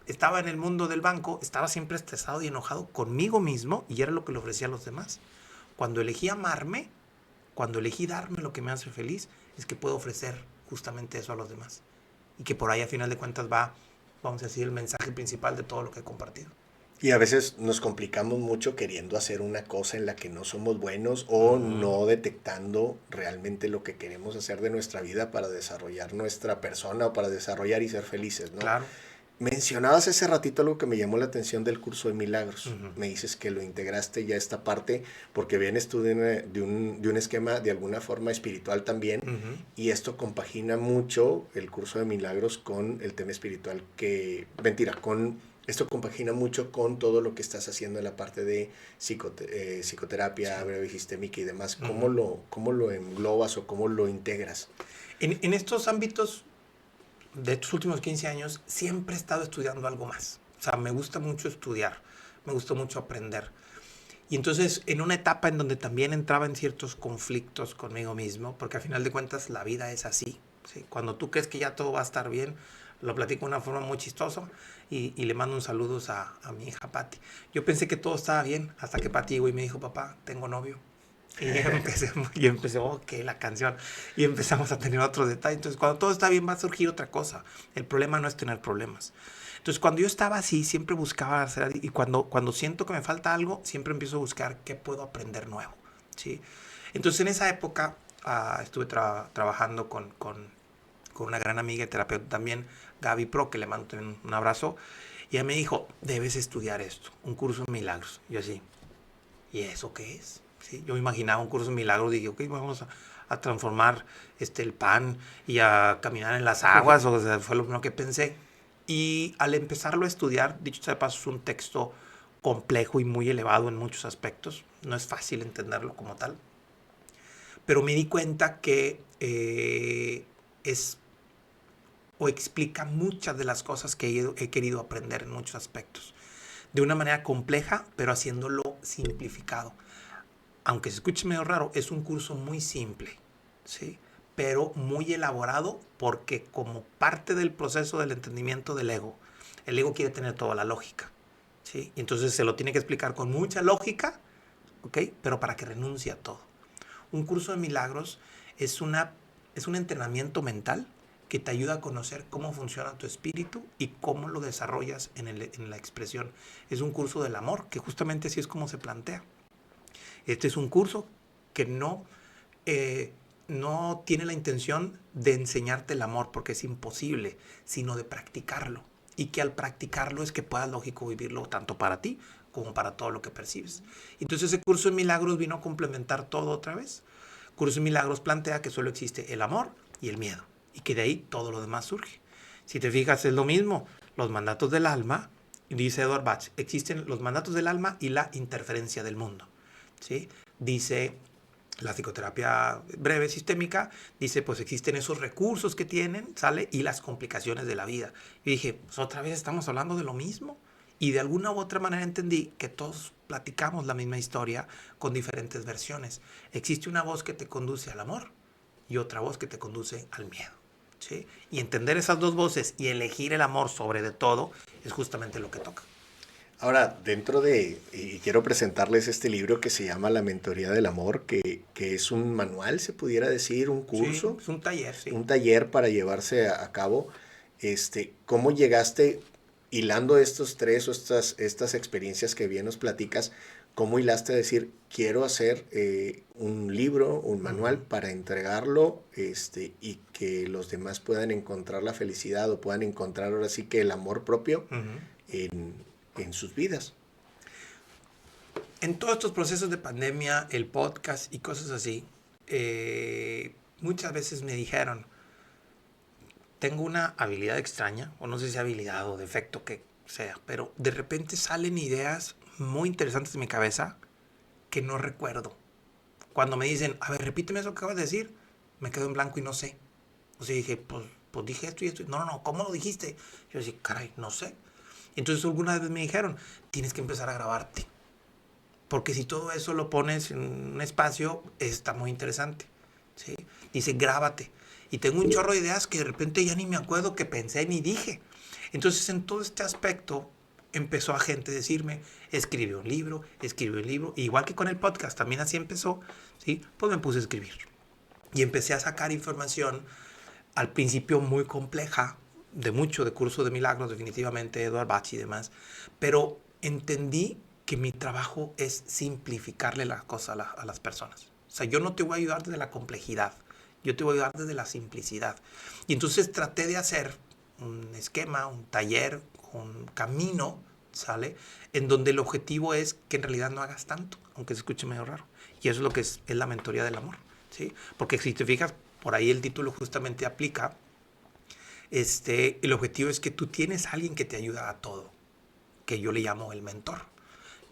estaba en el mundo del banco, estaba siempre estresado y enojado conmigo mismo y era lo que le ofrecía a los demás. Cuando elegí amarme, cuando elegí darme lo que me hace feliz, es que puedo ofrecer justamente eso a los demás. Y que por ahí a final de cuentas vamos a decir, el mensaje principal de todo lo que he compartido. Y a veces nos complicamos mucho queriendo hacer una cosa en la que no somos buenos o no detectando realmente lo que queremos hacer de nuestra vida para desarrollar nuestra persona o para desarrollar y ser felices, ¿no? Claro. Mencionabas hace ratito algo que me llamó la atención del curso de milagros. Ujú. Me dices que lo integraste ya esta parte porque vienes tú de un esquema de alguna forma espiritual también, Ujú. y esto compagina mucho el curso de milagros con el tema espiritual esto compagina mucho con todo lo que estás haciendo en la parte de psicoterapia, Sí. breve sistémica y demás. Ujú. ¿Cómo lo englobas o cómo lo integras? En estos ámbitos de estos últimos 15 años siempre he estado estudiando algo más. O sea, me gusta mucho estudiar, me gusta mucho aprender. Y entonces, en una etapa en donde también entraba en ciertos conflictos conmigo mismo, porque al final de cuentas la vida es así, ¿sí? Cuando tú crees que ya todo va a estar bien, lo platico de una forma muy chistosa y le mando un saludo a mi hija Patti. Yo pensé que todo estaba bien hasta que Patti llegó y me dijo, papá, tengo novio. Y empecé, ok, la canción. Y empezamos a tener otros detalles. Entonces, cuando todo está bien, va a surgir otra cosa. El problema no es tener problemas. Entonces, cuando yo estaba así, siempre buscaba hacer. Y cuando siento que me falta algo, siempre empiezo a buscar qué puedo aprender nuevo. ¿Sí? Entonces, en esa época, estuve trabajando con una gran amiga y terapeuta también, Gaby Pro, que le mando también un abrazo. Y ella me dijo, debes estudiar esto, un curso en milagros. Yo así, ¿y eso qué es? ¿Sí? Yo me imaginaba un curso de milagros, dije, ok, vamos a transformar el pan y a caminar en las aguas, o sea, fue lo primero que pensé. Y al empezarlo a estudiar, dicho sea de paso, es un texto complejo y muy elevado en muchos aspectos, no es fácil entenderlo como tal, pero me di cuenta que es o explica muchas de las cosas que he querido aprender en muchos aspectos, de una manera compleja, pero haciéndolo simplificado. Aunque se escuche medio raro, es un curso muy simple, ¿sí? Pero muy elaborado porque como parte del proceso del entendimiento del ego, el ego quiere tener toda la lógica, ¿sí? Y entonces se lo tiene que explicar con mucha lógica, ¿ok? Pero para que renuncie a todo. Un curso de milagros es un entrenamiento mental que te ayuda a conocer cómo funciona tu espíritu y cómo lo desarrollas en la expresión. Es un curso del amor, que justamente así es como se plantea. Este es un curso que no tiene la intención de enseñarte el amor, porque es imposible, sino de practicarlo. Y que al practicarlo es que puedas, lógico, vivirlo tanto para ti como para todo lo que percibes. Entonces ese curso de milagros vino a complementar todo otra vez. Curso de milagros plantea que solo existe el amor y el miedo, y que de ahí todo lo demás surge. Si te fijas, es lo mismo. Los mandatos del alma, dice Edward Bach, existen los mandatos del alma y la interferencia del mundo. ¿Sí? Dice la psicoterapia breve sistémica, dice, pues existen esos recursos que tienen, ¿sale? Y las complicaciones de la vida. Y dije, pues otra vez estamos hablando de lo mismo. Y de alguna u otra manera entendí que todos platicamos la misma historia con diferentes versiones. Existe una voz que te conduce al amor y otra voz que te conduce al miedo, ¿sí? Y entender esas dos voces y elegir el amor sobre de todo es justamente lo que toca. Ahora, y quiero presentarles este libro que se llama La Mentoría del Amor, que es un manual, se pudiera decir, un Sí, curso, es un taller, sí. un taller para llevarse a cabo. ¿Cómo llegaste hilando estos tres o estas experiencias que bien nos platicas? ¿Cómo hilaste a decir, quiero hacer un libro, un manual Ujú. para entregarlo y que los demás puedan encontrar la felicidad o puedan encontrar ahora sí que el amor propio Ujú. en, en sus vidas? En todos estos procesos de pandemia, el podcast y cosas así, muchas veces me dijeron, tengo una habilidad extraña, o no sé si habilidad o defecto que sea, pero de repente salen ideas muy interesantes de mi cabeza que no recuerdo. Cuando me dicen, a ver, repíteme eso que acabas de decir, me quedo en blanco y no sé. O sea, dije, pues dije esto y esto. No, no, no, ¿cómo lo dijiste? Yo decía, caray, no sé. Entonces alguna vez me dijeron, tienes que empezar a grabarte. Porque si todo eso lo pones en un espacio, está muy interesante, ¿sí? Dice, grábate. Y tengo un chorro de ideas que de repente ya ni me acuerdo que pensé ni dije. Entonces, en todo este aspecto, empezó a gente a decirme, escribe un libro, escribe un libro. Y igual que con el podcast, también así empezó, ¿sí? Pues me puse a escribir. Y empecé a sacar información, al principio muy compleja, de curso de milagros, definitivamente, Edward Bach y demás. Pero entendí que mi trabajo es simplificarle las cosas a las personas. O sea, yo no te voy a ayudar desde la complejidad, yo te voy a ayudar desde la simplicidad. Y entonces traté de hacer un esquema, un taller, un camino, ¿sale? En donde el objetivo es que en realidad no hagas tanto, aunque se escuche medio raro. Y eso es lo que es la mentoría del amor, ¿sí? Porque si te fijas, por ahí el título justamente aplica. El objetivo es que tú tienes a alguien que te ayuda a todo, que yo le llamo el mentor.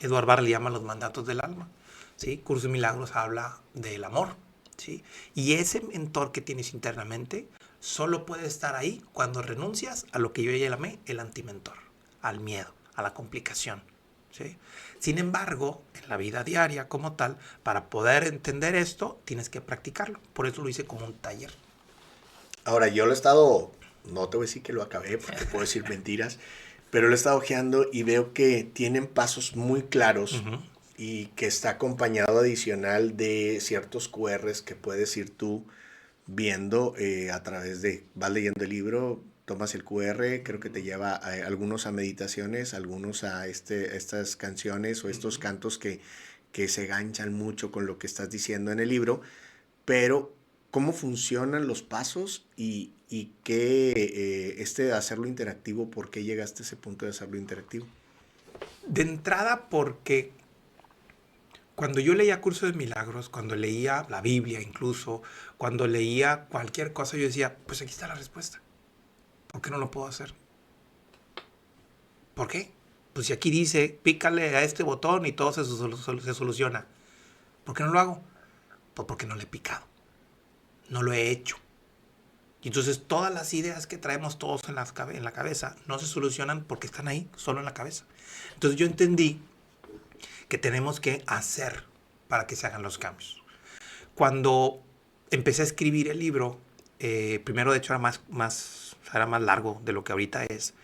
Edward Barr le llama los mandatos del alma, ¿sí? Curso de Milagros habla del amor, ¿sí? Y ese mentor que tienes internamente solo puede estar ahí cuando renuncias a lo que yo ya llamé el antimentor, al miedo, a la complicación, ¿sí? Sin embargo, en la vida diaria como tal, para poder entender esto, tienes que practicarlo. Por eso lo hice como un taller. Ahora, yo lo he estado, no te voy a decir que lo acabé porque puedo decir mentiras, pero lo he estado ojeando y veo que tienen pasos muy claros y que está acompañado adicional de ciertos QRs que puedes ir tú viendo a través de, vas leyendo el libro, tomas el QR, creo que te lleva algunos a meditaciones, algunos a estas canciones o estos cantos que se ganchan mucho con lo que estás diciendo en el libro, pero cómo funcionan los pasos y qué de hacerlo interactivo, ¿por qué llegaste a ese punto de hacerlo interactivo? De entrada porque cuando yo leía Curso de Milagros, cuando leía la Biblia incluso, cuando leía cualquier cosa, yo decía, pues aquí está la respuesta. ¿Por qué no lo puedo hacer? ¿Por qué? Pues si aquí dice, pícale a este botón y todo se soluciona. ¿Por qué no lo hago? Pues porque no le he picado. No lo he hecho. Y entonces todas las ideas que traemos todos en la cabeza no se solucionan porque están ahí, solo en la cabeza. Entonces yo entendí que tenemos que hacer para que se hagan los cambios. Cuando empecé a escribir el libro, primero de hecho era más largo de lo que ahorita es,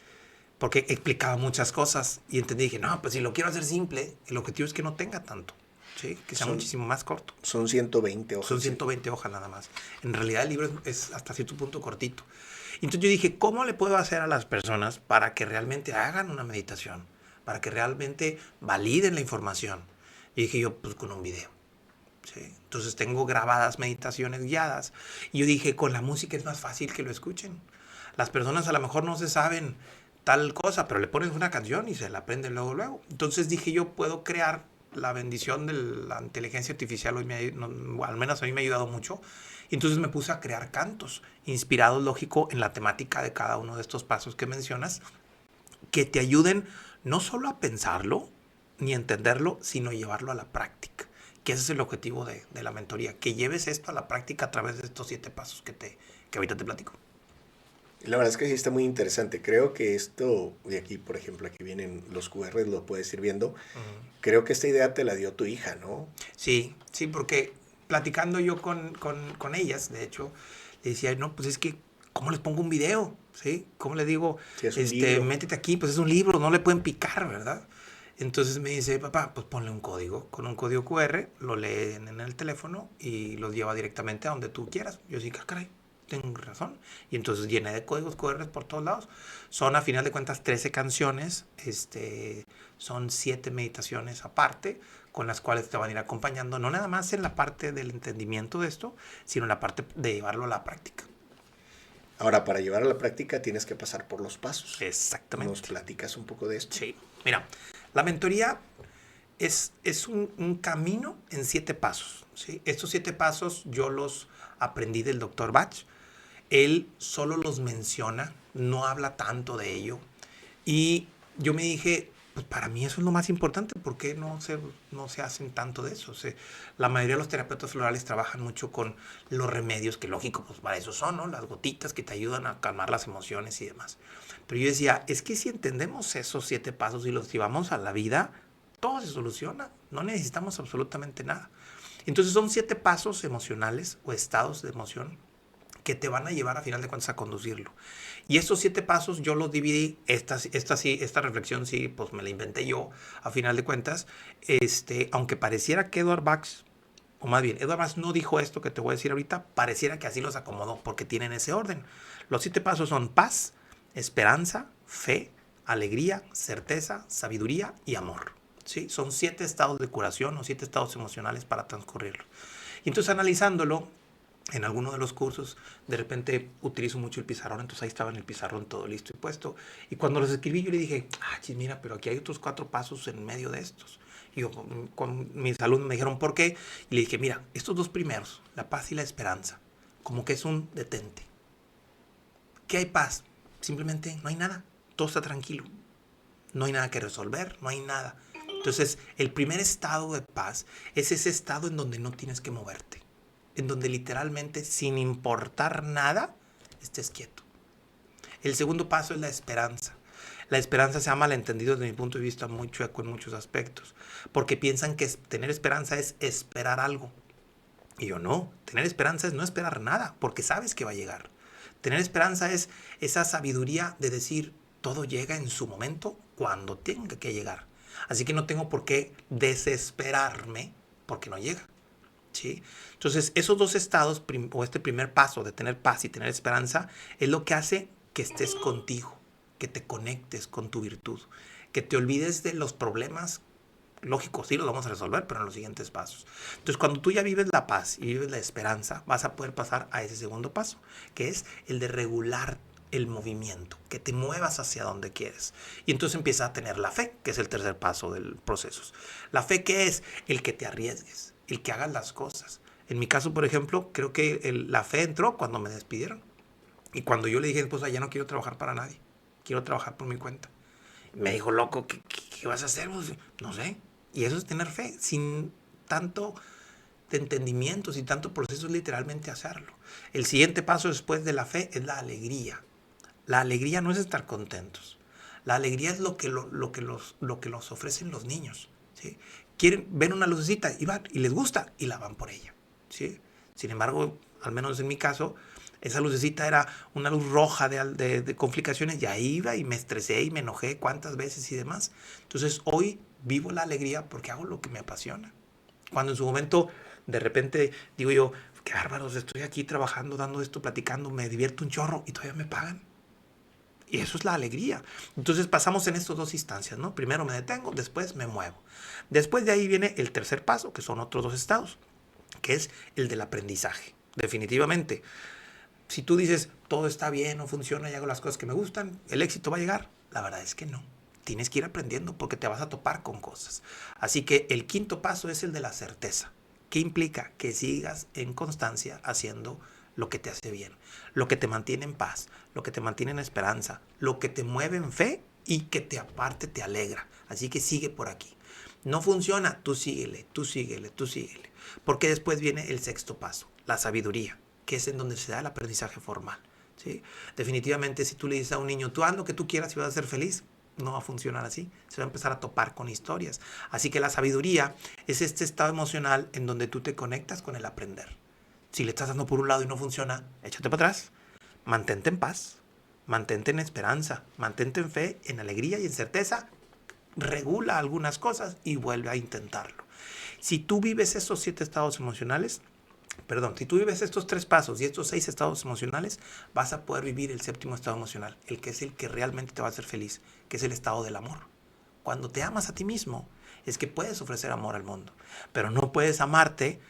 porque explicaba muchas cosas y entendí, dije, no, pues si lo quiero hacer simple, el objetivo es que no tenga tanto, ¿sí? Que sea muchísimo más corto. Son 120 hojas. Son 120 hojas nada más. En realidad el libro es hasta cierto punto cortito. Entonces yo dije, ¿cómo le puedo hacer a las personas para que realmente hagan una meditación? Para que realmente validen la información. Y dije yo, pues con un video. ¿Sí? Entonces tengo grabadas meditaciones guiadas. Y yo dije, con la música es más fácil que lo escuchen. Las personas a lo mejor no se saben tal cosa, pero le pones una canción y se la aprenden luego. Entonces dije yo, puedo crear la bendición de la inteligencia artificial. Hoy al menos a mí me ha ayudado mucho. Y entonces me puse a crear cantos inspirados, lógico, en la temática de cada uno de estos pasos que mencionas, que te ayuden no solo a pensarlo ni a entenderlo, sino llevarlo a la práctica. Que ese es el objetivo de la mentoría, que lleves esto a la práctica a través de estos 7 pasos que ahorita te platico. La verdad es que sí está muy interesante. Creo que esto, de aquí, por ejemplo, aquí vienen los QRs, lo puedes ir viendo. Creo que esta idea te la dio tu hija, ¿no? Sí, porque platicando yo con ellas, de hecho, le decía, no, pues es que, ¿cómo les pongo un video? ¿Sí? ¿Cómo le digo? Sí, métete aquí, pues es un libro, no le pueden picar, ¿verdad? Entonces me dice, papá, pues ponle un código. Con un código QR, lo leen en el teléfono y los lleva directamente a donde tú quieras. Yo sí, caray, tengo razón. Y entonces llené de códigos QR por todos lados. Son, a final de cuentas, 13 canciones. Son 7 meditaciones aparte, con las cuales te van a ir acompañando, no nada más en la parte del entendimiento de esto, sino en la parte de llevarlo a la práctica. Ahora, para llevar a la práctica tienes que pasar por los pasos. Exactamente. ¿Nos platicas un poco de esto? Sí. Mira, la mentoría es un camino en 7 pasos. ¿Sí? Estos 7 pasos yo los aprendí del Dr. Bach. Él solo los menciona, no habla tanto de ello. Y yo me dije, pues para mí eso es lo más importante. ¿Por qué no se hacen tanto de eso? O sea, la mayoría de los terapeutas florales trabajan mucho con los remedios, que lógico, pues para eso son, ¿no? Las gotitas que te ayudan a calmar las emociones y demás. Pero yo decía, es que si entendemos esos 7 pasos y los llevamos a la vida, todo se soluciona. No necesitamos absolutamente nada. Entonces son 7 pasos emocionales o estados de emoción que te van a llevar a final de cuentas a conducirlo. Y estos 7 pasos yo los dividí, esta reflexión sí, pues me la inventé yo a final de cuentas, aunque pareciera que Edward Bach, o más bien, Edward Bach no dijo esto que te voy a decir ahorita, pareciera que así los acomodó, porque tienen ese orden. Los 7 pasos son paz, esperanza, fe, alegría, certeza, sabiduría y amor. ¿Sí? Son 7 estados de curación o 7 estados emocionales para transcurrirlo. Y entonces analizándolo, en alguno de los cursos, de repente utilizo mucho el pizarrón, entonces ahí estaba en el pizarrón todo listo y puesto. Y cuando los escribí yo le dije, mira, pero aquí hay otros 4 pasos en medio de estos. Y yo, con mis alumnos me dijeron, ¿por qué? Y le dije, mira, estos 2 primeros, la paz y la esperanza, como que es un detente. ¿Qué hay paz? Simplemente no hay nada, todo está tranquilo. No hay nada que resolver, no hay nada. Entonces, el primer estado de paz es ese estado en donde no tienes que moverte. En donde literalmente, sin importar nada, estés quieto. El segundo paso es la esperanza. La esperanza se ha malentendido desde mi punto de vista muy chueco en muchos aspectos. Porque piensan que tener esperanza es esperar algo. Y yo no, tener esperanza es no esperar nada, porque sabes que va a llegar. Tener esperanza es esa sabiduría de decir, todo llega en su momento cuando tenga que llegar. Así que no tengo por qué desesperarme porque no llega. ¿Sí? Entonces, esos 2 estados, o este primer paso de tener paz y tener esperanza, es lo que hace que estés contigo, que te conectes con tu virtud, que te olvides de los problemas. Lógico, sí los vamos a resolver, pero en los siguientes pasos. Entonces, cuando tú ya vives la paz y vives la esperanza, vas a poder pasar a ese segundo paso, que es el de regular el movimiento, que te muevas hacia donde quieres. Y entonces empiezas a tener la fe, que es el tercer paso del proceso. La fe, que es el que te arriesgues, el que hagas las cosas. En mi caso, por ejemplo, creo que la fe entró cuando me despidieron. Y cuando yo le dije, pues ya no quiero trabajar para nadie, quiero trabajar por mi cuenta. Me dijo, loco, ¿qué vas a hacer? Pues, no sé. Y eso es tener fe, sin tanto de entendimiento, sin tanto proceso, es literalmente hacerlo. El siguiente paso después de la fe es la alegría. La alegría no es estar contentos. La alegría es lo que los ofrecen los niños. ¿Sí? Quieren ver una lucecita y van, y les gusta, y la van por ella. ¿Sí? Sin embargo, al menos en mi caso, esa lucecita era una luz roja de complicaciones, y ahí iba y me estresé y me enojé cuántas veces y demás. Entonces hoy vivo la alegría porque hago lo que me apasiona. Cuando en su momento de repente digo yo, qué bárbaros, estoy aquí trabajando, dando esto, platicando, me divierto un chorro y todavía me pagan. Y eso es la alegría. Entonces pasamos en estas 2 instancias, ¿no? Primero me detengo, después me muevo. Después de ahí viene el tercer paso, que son otros 2 estados, que es el del aprendizaje. Definitivamente, si tú dices, todo está bien, no funciona y hago las cosas que me gustan, ¿el éxito va a llegar? La verdad es que no. Tienes que ir aprendiendo porque te vas a topar con cosas. Así que el quinto paso es el de la certeza. ¿Qué implica? Que sigas en constancia haciendo lo que te hace bien, lo que te mantiene en paz, lo que te mantiene en esperanza, lo que te mueve en fe y que aparte te alegra. Así que sigue por aquí. No funciona, tú síguele, tú síguele, tú síguele. Porque después viene el sexto paso, la sabiduría, que es en donde se da el aprendizaje formal. ¿Sí? Definitivamente, si tú le dices a un niño, tú haz lo que tú quieras y vas a ser feliz, no va a funcionar así. Se va a empezar a topar con historias. Así que la sabiduría es este estado emocional en donde tú te conectas con el aprender. Si le estás dando por un lado y no funciona, échate para atrás. Mantente en paz, mantente en esperanza, mantente en fe, en alegría y en certeza. Regula algunas cosas y vuelve a intentarlo. Si tú vives esos 7 estados emocionales, si tú vives estos 3 pasos y estos 6 estados emocionales, vas a poder vivir el séptimo estado emocional, el que es el que realmente te va a hacer feliz, que es el estado del amor. Cuando te amas a ti mismo, es que puedes ofrecer amor al mundo, pero no puedes amarte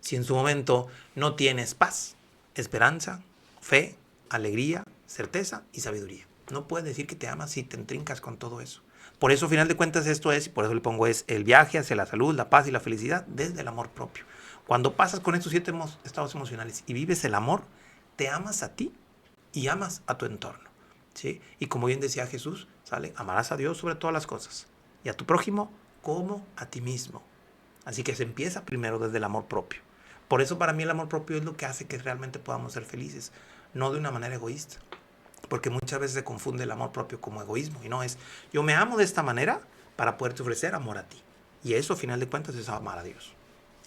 si en su momento no tienes paz, esperanza, fe, alegría, certeza y sabiduría. No puedes decir que te amas si te entrincas con todo eso. Por eso, al final de cuentas, esto es, y por eso le pongo, es el viaje hacia la salud, la paz y la felicidad desde el amor propio. Cuando pasas con estos 7 estados emocionales y vives el amor, te amas a ti y amas a tu entorno. ¿Sí? Y como bien decía Jesús, ¿sale? Amarás a Dios sobre todas las cosas y a tu prójimo como a ti mismo. Así que se empieza primero desde el amor propio. Por eso para mí el amor propio es lo que hace que realmente podamos ser felices, no de una manera egoísta. Porque muchas veces se confunde el amor propio como egoísmo. Y no es, yo me amo de esta manera para poderte ofrecer amor a ti. Y eso, a final de cuentas, es amar a Dios.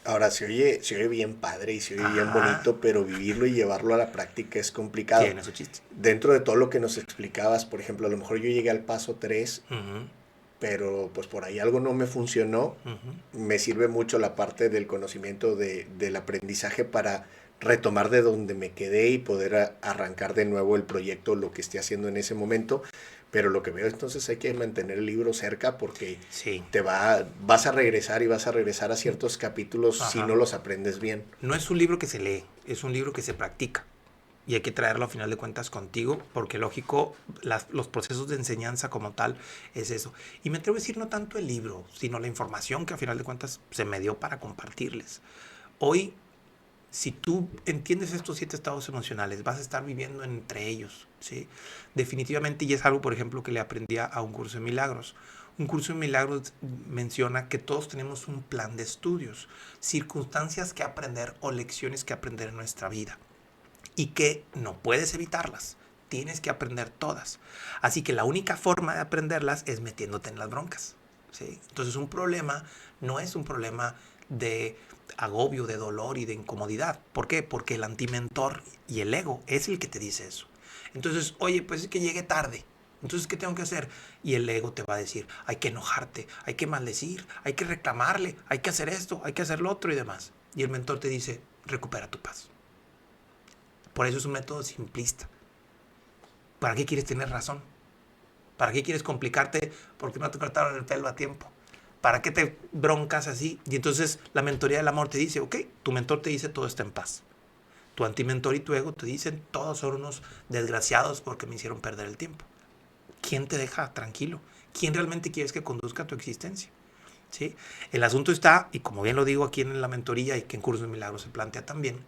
Ahora, se oye bien padre y se oye bien bonito, pero vivirlo y llevarlo a la práctica es complicado. Tiene su chiste. Dentro de todo lo que nos explicabas, por ejemplo, a lo mejor yo llegué al paso 3, pero pues por ahí algo no me funcionó. Me sirve mucho la parte del conocimiento del aprendizaje para retomar de donde me quedé y poder arrancar de nuevo el proyecto, lo que esté haciendo en ese momento. Pero lo que veo, entonces hay que mantener el libro cerca porque Sí. vas a regresar y vas a regresar a ciertos capítulos si Ajá. no los aprendes bien. No es un libro que se lee, es un libro que se practica. Y hay que traerlo a final de cuentas contigo, porque lógico, los procesos de enseñanza como tal es eso. Y me atrevo a decir no tanto el libro, sino la información que a final de cuentas se me dio para compartirles. Hoy, si tú entiendes estos 7 estados emocionales, vas a estar viviendo entre ellos, ¿sí? Definitivamente, y es algo, por ejemplo, que le aprendí a un curso de milagros. Un curso de milagros menciona que todos tenemos un plan de estudios, circunstancias que aprender o lecciones que aprender en nuestra vida y que no puedes evitarlas. Tienes que aprender todas. Así que la única forma de aprenderlas es metiéndote en las broncas, ¿sí? Entonces un problema no es un problema de agobio, de dolor y de incomodidad. ¿Por qué? Porque el antimentor y el ego es el que te dice eso. Entonces, oye, pues es que llegué tarde. Entonces, ¿qué tengo que hacer? Y el ego te va a decir, hay que enojarte, hay que maldecir, hay que reclamarle, hay que hacer esto, hay que hacer lo otro y demás. Y el mentor te dice, recupera tu paz. Por eso es un método simplista. ¿Para qué quieres tener razón? ¿Para qué quieres complicarte porque no te cortaron el pelo a tiempo? ¿Para qué te broncas así? Y entonces la mentoría del amor te dice, ok, tu mentor te dice todo está en paz. Tu antimentor y tu ego te dicen todos son unos desgraciados porque me hicieron perder el tiempo. ¿Quién te deja tranquilo? ¿Quién realmente quieres que conduzca tu existencia? ¿Sí? El asunto está, y como bien lo digo aquí en la mentoría y que en Curso de Milagros se plantea también,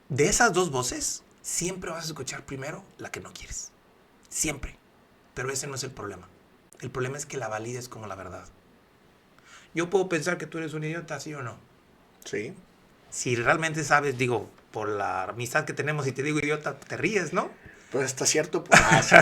de esas dos voces, siempre vas a escuchar primero la que no quieres. Siempre. Pero ese no es el problema. El problema es que la valides como la verdad. Yo puedo pensar que tú eres un idiota, ¿sí o no? Sí. Si realmente sabes, digo, por la amistad que tenemos, y te digo idiota, te ríes, ¿no? Pues hasta cierto punto. Sí.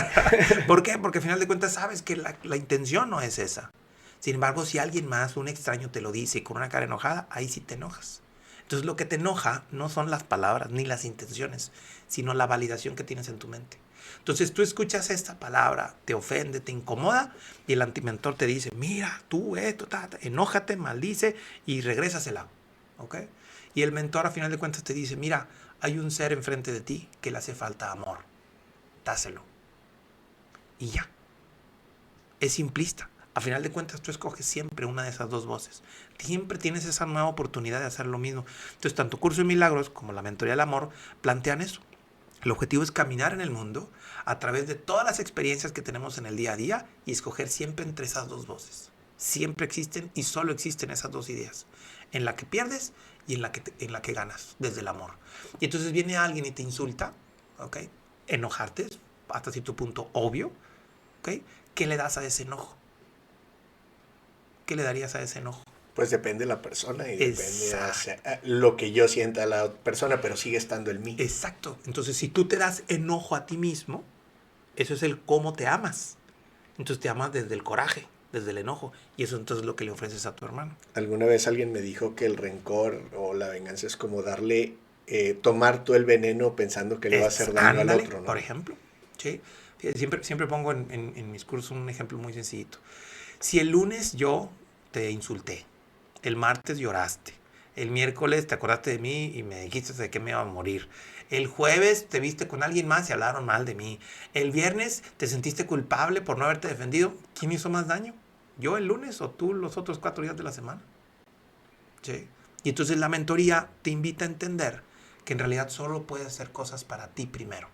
¿Por qué? Porque al final de cuentas sabes que la intención no es esa. Sin embargo, si alguien más, un extraño, te lo dice con una cara enojada, ahí sí te enojas. Entonces lo que te enoja no son las palabras ni las intenciones, sino la validación que tienes en tu mente. Entonces tú escuchas esta palabra, te ofende, te incomoda, y el antimentor te dice, mira, tú esto, enójate, maldice y regrésasela. ¿Ok? Y el mentor a final de cuentas te dice, mira, hay un ser enfrente de ti que le hace falta amor. Dáselo. Y ya. Es simplista. A final de cuentas, tú escoges siempre una de esas dos voces. Siempre tienes esa nueva oportunidad de hacer lo mismo. Entonces, tanto Curso de Milagros como la Mentoría del Amor plantean eso. El objetivo es caminar en el mundo a través de todas las experiencias que tenemos en el día a día y escoger siempre entre esas dos voces. Siempre existen y solo existen esas dos ideas. En la que pierdes y en la que ganas, desde el amor. Y entonces viene alguien y te insulta, ¿ok? Enojarte es hasta cierto punto obvio, ¿ok? ¿Qué le das a ese enojo? ¿Qué le darías a ese enojo? Pues depende de la persona y depende Exacto. lo que yo sienta a la persona, pero sigue estando en mí. Exacto. Entonces, si tú te das enojo a ti mismo, eso es el cómo te amas. Entonces te amas desde el coraje, desde el enojo. Y eso entonces es lo que le ofreces a tu hermano. Alguna vez alguien me dijo que el rencor o la venganza es como darle, tomar tú el veneno pensando que le va a hacer daño Ándale, al otro, ¿no? por ejemplo. ¿Sí? Siempre pongo en mis cursos un ejemplo muy sencillito. Si el lunes yo te insulté, el martes lloraste, el miércoles te acordaste de mí y me dijiste de que me iba a morir, el jueves te viste con alguien más y hablaron mal de mí, el viernes te sentiste culpable por no haberte defendido, ¿quién hizo más daño? ¿Yo el lunes o tú los otros 4 días de la semana? ¿Sí? Y entonces la mentoría te invita a entender que en realidad solo puedes hacer cosas para ti primero.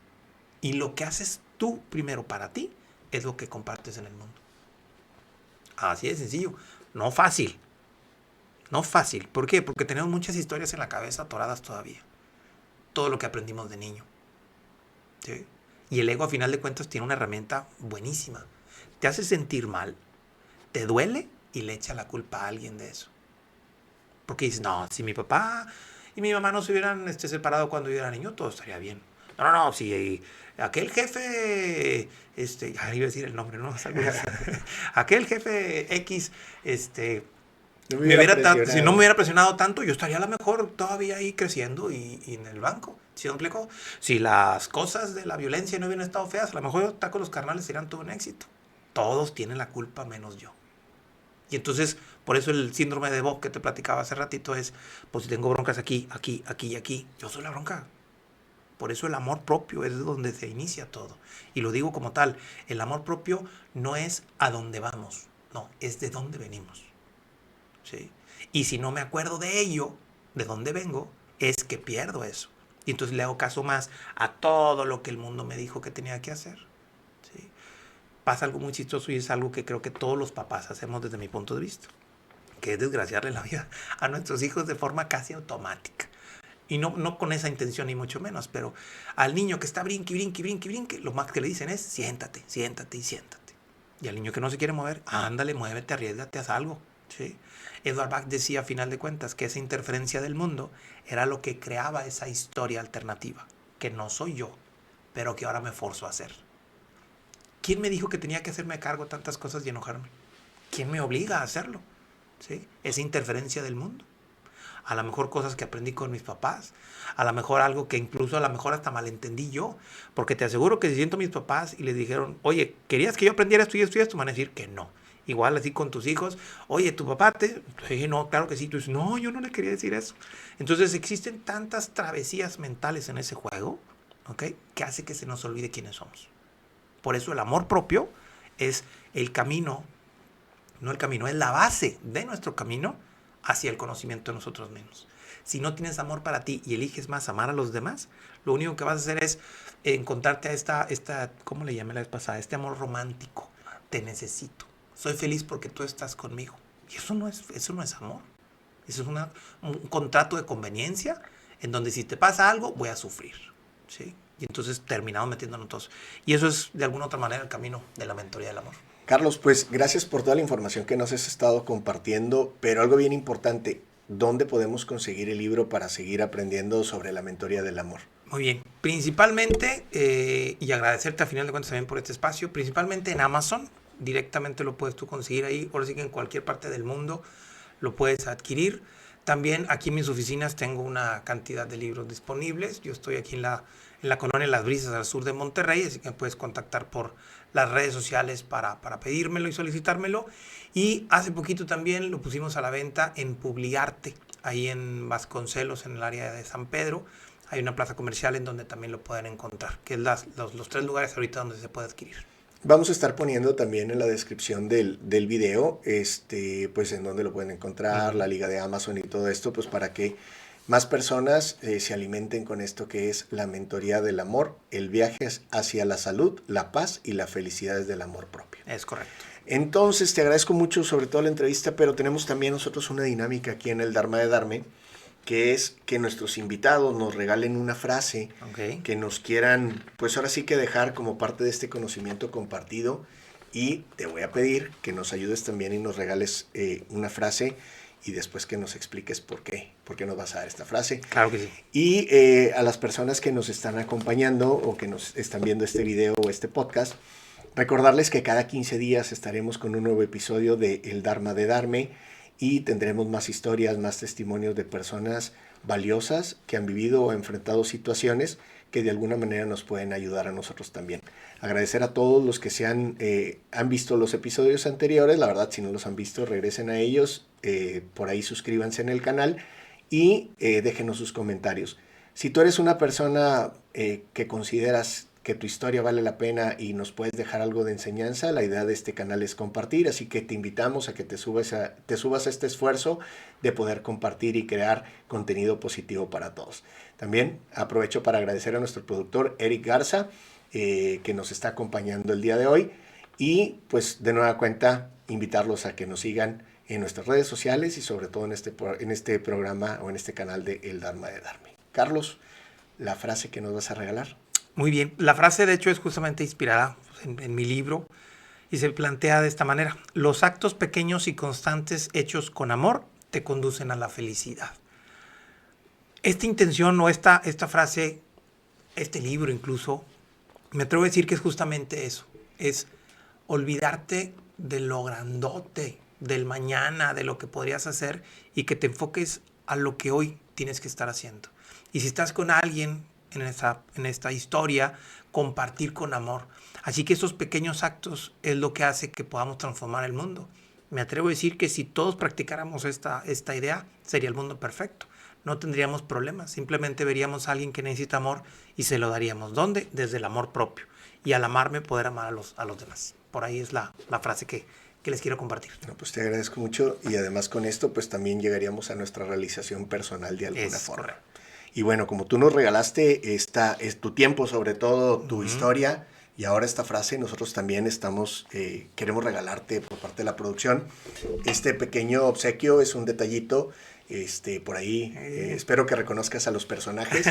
Y lo que haces tú primero para ti es lo que compartes en el mundo. Así de sencillo. No fácil. No fácil. ¿Por qué? Porque tenemos muchas historias en la cabeza atoradas todavía. Todo lo que aprendimos de niño. ¿Sí? Y el ego, a final de cuentas, tiene una herramienta buenísima. Te hace sentir mal, te duele y le echa la culpa a alguien de eso. Porque dices, no, si mi papá y mi mamá no se hubieran separado cuando yo era niño, todo estaría bien. No, si aquel jefe, ya iba a decir el nombre, ¿no? Aquel jefe X, No me hubiera presionado. si no me hubiera presionado tanto, yo estaría a lo mejor todavía ahí creciendo y en el banco. ¿Sí me explico? Si las cosas de la violencia no hubieran estado feas, a lo mejor tacos los carnales serían todo un éxito. Todos tienen la culpa menos yo. Y entonces, Por eso el síndrome de Bob que te platicaba hace ratito es, pues si tengo broncas aquí, aquí, aquí y aquí, yo soy la bronca. Por eso el amor propio es donde se inicia todo. Y lo digo como tal, el amor propio no es a dónde vamos, no, es de dónde venimos. ¿Sí? Y si no me acuerdo de ello, de dónde vengo, es que pierdo eso. Y entonces le hago caso más a todo lo que el mundo me dijo que tenía que hacer. ¿Sí? Pasa algo muy chistoso y es algo que creo que todos los papás hacemos desde mi punto de vista, que es desgraciarle la vida a nuestros hijos de forma casi automática. Y no con esa intención ni mucho menos, pero al niño que está brinque, brinque, brinque, brinque, lo más que le dicen es siéntate, siéntate y siéntate. Y al niño que no se quiere mover, ándale, muévete, arriésgate, haz algo. ¿Sí? Edward Bach decía a final de cuentas que esa interferencia del mundo era lo que creaba esa historia alternativa, que no soy yo, pero que ahora me forzo a hacer. ¿Quién me dijo que tenía que hacerme cargo de tantas cosas y enojarme? ¿Quién me obliga a hacerlo? ¿Sí? Esa interferencia del mundo. A lo mejor cosas que aprendí con mis papás, a lo mejor algo que incluso a lo mejor hasta malentendí yo, porque te aseguro que si siento a mis papás y les dijeron, oye, ¿querías que yo aprendiera esto y esto y esto? Me van a decir que no. Igual así con tus hijos, oye, ¿tu papá te...? Sí, no, claro que sí. Tú dices, no, yo no le quería decir eso. Entonces existen tantas travesías mentales en ese juego, ¿ok?, que hace que se nos olvide quiénes somos. Por eso el amor propio es el camino, no el camino, es la base de nuestro camino hacia el conocimiento de nosotros mismos. Si no tienes amor para ti y eliges más amar a los demás, lo único que vas a hacer es encontrarte a esta ¿cómo le llamé la vez pasada? Este amor romántico. Te necesito. Soy feliz porque tú estás conmigo. Y eso no es amor. Eso es un contrato de conveniencia en donde si te pasa algo, voy a sufrir. ¿Sí? Y entonces terminamos metiéndonos todos. Y eso es de alguna otra manera el camino de la mentoría del amor. Carlos, pues gracias por toda la información que nos has estado compartiendo, pero algo bien importante, ¿dónde podemos conseguir el libro para seguir aprendiendo sobre la mentoría del amor? Muy bien, principalmente, y agradecerte a final de cuentas también por este espacio, principalmente en Amazon, directamente lo puedes tú conseguir ahí, ahora sí que en cualquier parte del mundo lo puedes adquirir. También aquí en mis oficinas tengo una cantidad de libros disponibles, yo estoy aquí en la colonia Las Brisas al sur de Monterrey, así que me puedes contactar por las redes sociales para pedírmelo y solicitármelo. Y hace poquito también lo pusimos a la venta en Publiarte, ahí en Vasconcelos, en el área de San Pedro. Hay una plaza comercial en donde también lo pueden encontrar, que es los 3 lugares ahorita donde se puede adquirir. Vamos a estar poniendo también en la descripción del video, pues en donde lo pueden encontrar, la liga de Amazon y todo esto, pues para que más personas se alimenten con esto que es la mentoría del amor, el viaje hacia la salud, la paz y la felicidad desde el amor propio. Es correcto. Entonces, te agradezco mucho sobre todo la entrevista, pero tenemos también nosotros una dinámica aquí en el Dharma de Darme, que es que nuestros invitados nos regalen una frase que nos quieran, pues ahora sí que dejar como parte de este conocimiento compartido. Y te voy a pedir que nos ayudes también y nos regales una frase y después que nos expliques por qué nos vas a dar esta frase. Claro que sí. Y a las personas que nos están acompañando o que nos están viendo este video o este podcast, recordarles que cada 15 días estaremos con un nuevo episodio de El Dharma de Darme y tendremos más historias, más testimonios de personas valiosas que han vivido o enfrentado situaciones que de alguna manera nos pueden ayudar a nosotros también. Agradecer a todos los que han visto los episodios anteriores. La verdad, si no los han visto, regresen a ellos. Por ahí suscríbanse en el canal y déjenos sus comentarios. Si tú eres una persona que consideras que tu historia vale la pena y nos puedes dejar algo de enseñanza, la idea de este canal es compartir, así que te invitamos a que te subas a este esfuerzo de poder compartir y crear contenido positivo para todos. También aprovecho para agradecer a nuestro productor Eric Garza, que nos está acompañando el día de hoy, y pues de nueva cuenta invitarlos a que nos sigan en nuestras redes sociales y sobre todo en este programa o en este canal de El Dharma de Darme. Carlos, la frase que nos vas a regalar. Muy bien, la frase de hecho es justamente inspirada en mi libro y se plantea de esta manera: los actos pequeños y constantes hechos con amor te conducen a la felicidad. Esta intención o esta frase, este libro incluso, me atrevo a decir que es justamente eso, es olvidarte de lo grandote, del mañana, de lo que podrías hacer y que te enfoques a lo que hoy tienes que estar haciendo. Y si estás con alguien en esta historia, compartir con amor. Así que esos pequeños actos es lo que hace que podamos transformar el mundo. Me atrevo a decir que si todos practicáramos esta idea, sería el mundo perfecto. No tendríamos problemas, simplemente veríamos a alguien que necesita amor y se lo daríamos. ¿Dónde? Desde el amor propio. Y al amarme, poder amar a los demás. Por ahí es la frase que les quiero compartir. No, pues te agradezco mucho y además con esto pues también llegaríamos a nuestra realización personal de alguna forma. Correcto. Y bueno, como tú nos regalaste es tu tiempo, sobre todo tu historia, y ahora esta frase, nosotros también queremos regalarte por parte de la producción. Este pequeño obsequio es un detallito, por ahí, espero que reconozcas a los personajes.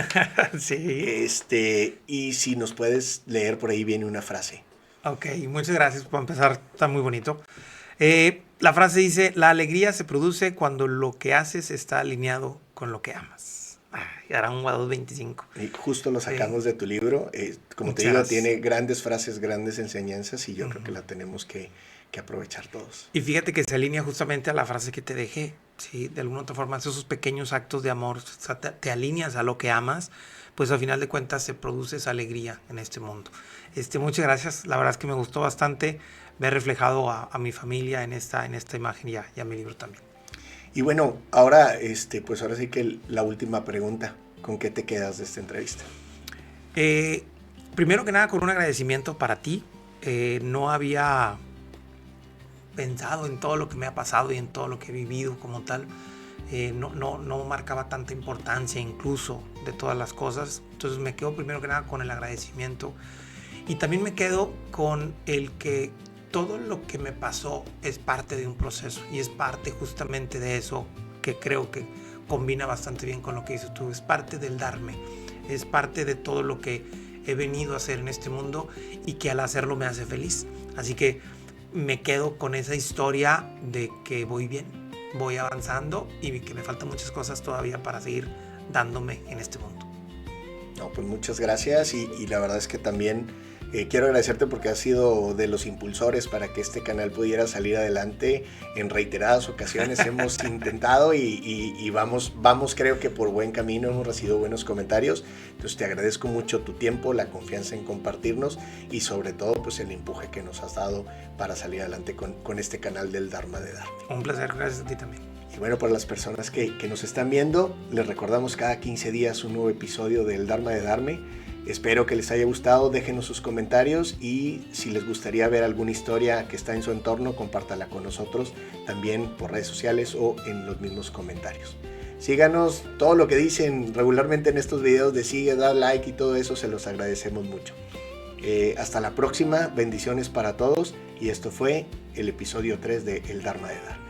Sí. Y si nos puedes leer por ahí viene una frase. Ok, muchas gracias por empezar, está muy bonito. La frase dice, la alegría se produce cuando lo que haces está alineado con lo que amas. Aram 2:25. Y justo lo sacamos de tu libro. Como te digo, tiene grandes frases, grandes enseñanzas y yo creo que la tenemos que aprovechar todos. Y fíjate que se alinea justamente a la frase que te dejé. ¿Sí? De alguna otra forma, esos pequeños actos de amor, o sea, te alineas a lo que amas, pues al final de cuentas se produce esa alegría en este mundo. Muchas gracias, la verdad es que me gustó bastante ver reflejado a mi familia en esta imagen y a mi libro también. Y bueno, ahora, pues ahora sí que la última pregunta, ¿con qué te quedas de esta entrevista? Primero que nada, con un agradecimiento para ti. No había pensado en todo lo que me ha pasado y en todo lo que he vivido como tal. No marcaba tanta importancia incluso de todas las cosas. Entonces me quedo primero que nada con el agradecimiento y también me quedo con el que todo lo que me pasó es parte de un proceso y es parte justamente de eso que creo que combina bastante bien con lo que dices tú. Es parte del darme, es parte de todo lo que he venido a hacer en este mundo y que al hacerlo me hace feliz. Así que me quedo con esa historia de que voy bien, voy avanzando y que me faltan muchas cosas todavía para seguir dándome en este mundo. No, pues muchas gracias y la verdad es que también quiero agradecerte porque has sido de los impulsores para que este canal pudiera salir adelante. En reiteradas ocasiones hemos intentado y vamos creo que por buen camino, hemos recibido buenos comentarios. Entonces te agradezco mucho tu tiempo, la confianza en compartirnos y sobre todo pues el empuje que nos has dado para salir adelante con este canal del Dharma de Darme. Un placer, gracias a ti también. Y bueno, para las personas que nos están viendo, les recordamos cada 15 días un nuevo episodio del Dharma de Darme. Espero que les haya gustado, déjenos sus comentarios y si les gustaría ver alguna historia que está en su entorno, compártala con nosotros también por redes sociales o en los mismos comentarios. Síganos, todo lo que dicen regularmente en estos videos de sigue, da like y todo eso, se los agradecemos mucho. Hasta la próxima, bendiciones para todos y esto fue el episodio 3 de El Dharma de Darme.